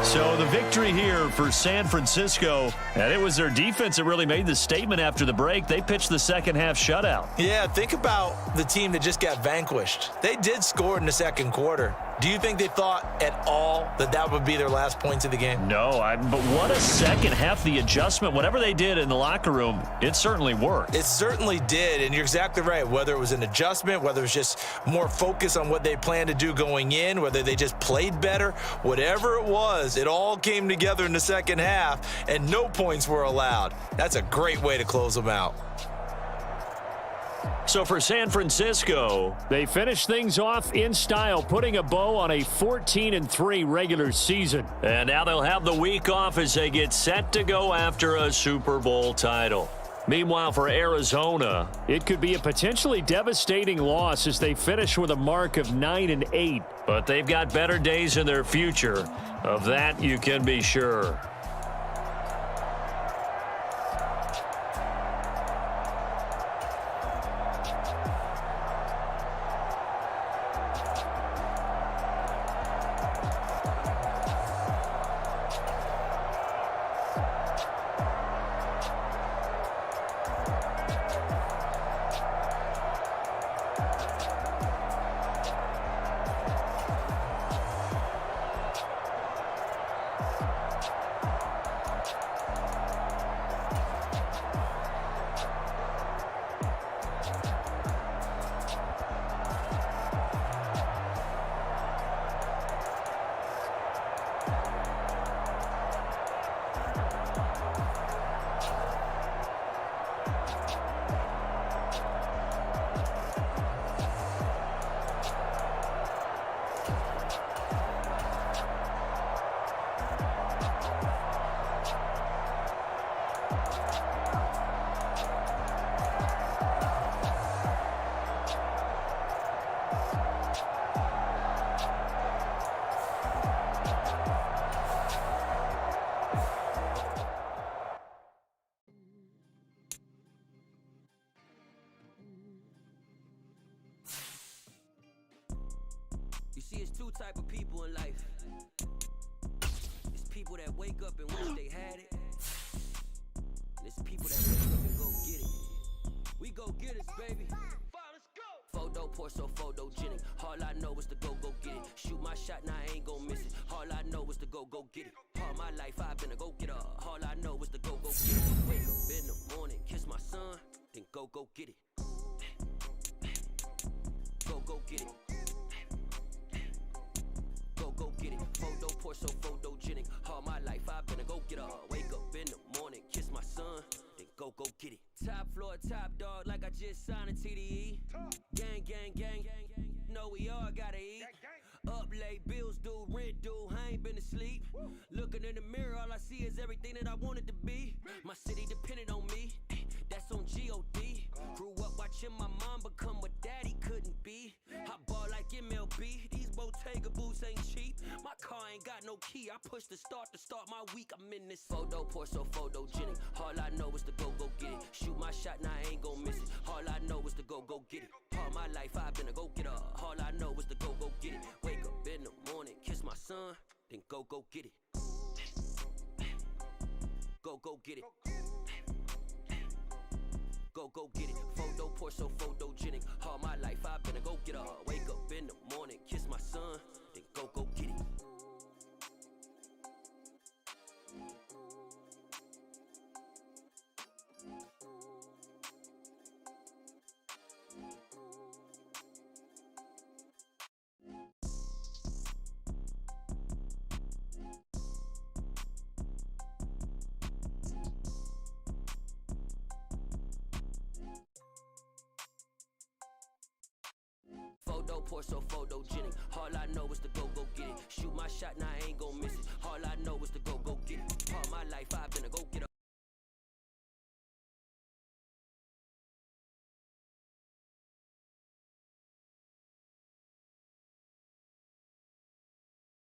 So the victory here for San Francisco, and it was their defense that really made the statement after the break. They pitched the second half shutout. Yeah, think about the team that just got vanquished. They did score in the 2nd quarter. Do you think they thought at all that that would be their last points of the game? No, but what a second half. The adjustment, whatever they did in the locker room, it certainly worked. It certainly did, and you're exactly right. Whether it was an adjustment, whether it was just more focus on what they planned to do going in, whether they just played better, whatever it was, it all came together in the second half, and no points were allowed. That's a great way to close them out. So for San Francisco, they finish things off in style, putting a bow on a 14-3 regular season. And now they'll have the week off as they get set to go after a Super Bowl title. Meanwhile, for Arizona, it could be a potentially devastating loss as they finish with a mark of 9-8. But they've got better days in their future. Of that, you can be sure. two type of people in life. It's people that wake up and wish they had it. And it's people that wake up and go get it. We go get it, baby. Let's go. Photo pour so photogenic. All I know is to go get it. Shoot my shot, now I ain't gon' miss it. All I know is to go get it. All my life I've been a go getter. All I know is to go get it. Wake up in the morning, kiss my son, then go get it. Go get it. Go get it. Photo pour so photogenic. All my life I've been a go getter. Wake up in the morning, kiss my son, then go get it. Top floor, top dog, like I just signed a TDE. Gang, gang, gang, gang, gang. Know we all gotta eat. Up late, bills due, rent due, I ain't been asleep. Looking in the mirror, all I see is everything that I wanted to be. My city depended on me, that's on G.O.D. Grew up watching my mom become what daddy couldn't be. I ball like MLB, these Bottega boots ain't cheap. My car ain't got no key, I push the start to start my week. I'm in this photo pour so photogenic. All I know is to go get it. Shoot my shot, now I ain't gon' miss it. All I know is to go get it. All my life I've been a go getter. All I know is to go get it. Wake up in the morning, kiss my son, then go get it. Go get it. Go get it. Photo pour so photogenic. All my life I've been a go getter. Wake up in the morning, kiss my son, then go get it. Photo pour so photogenic. All I know is to go get it. Shoot my shot, now I ain't gon' miss it. All I know is to go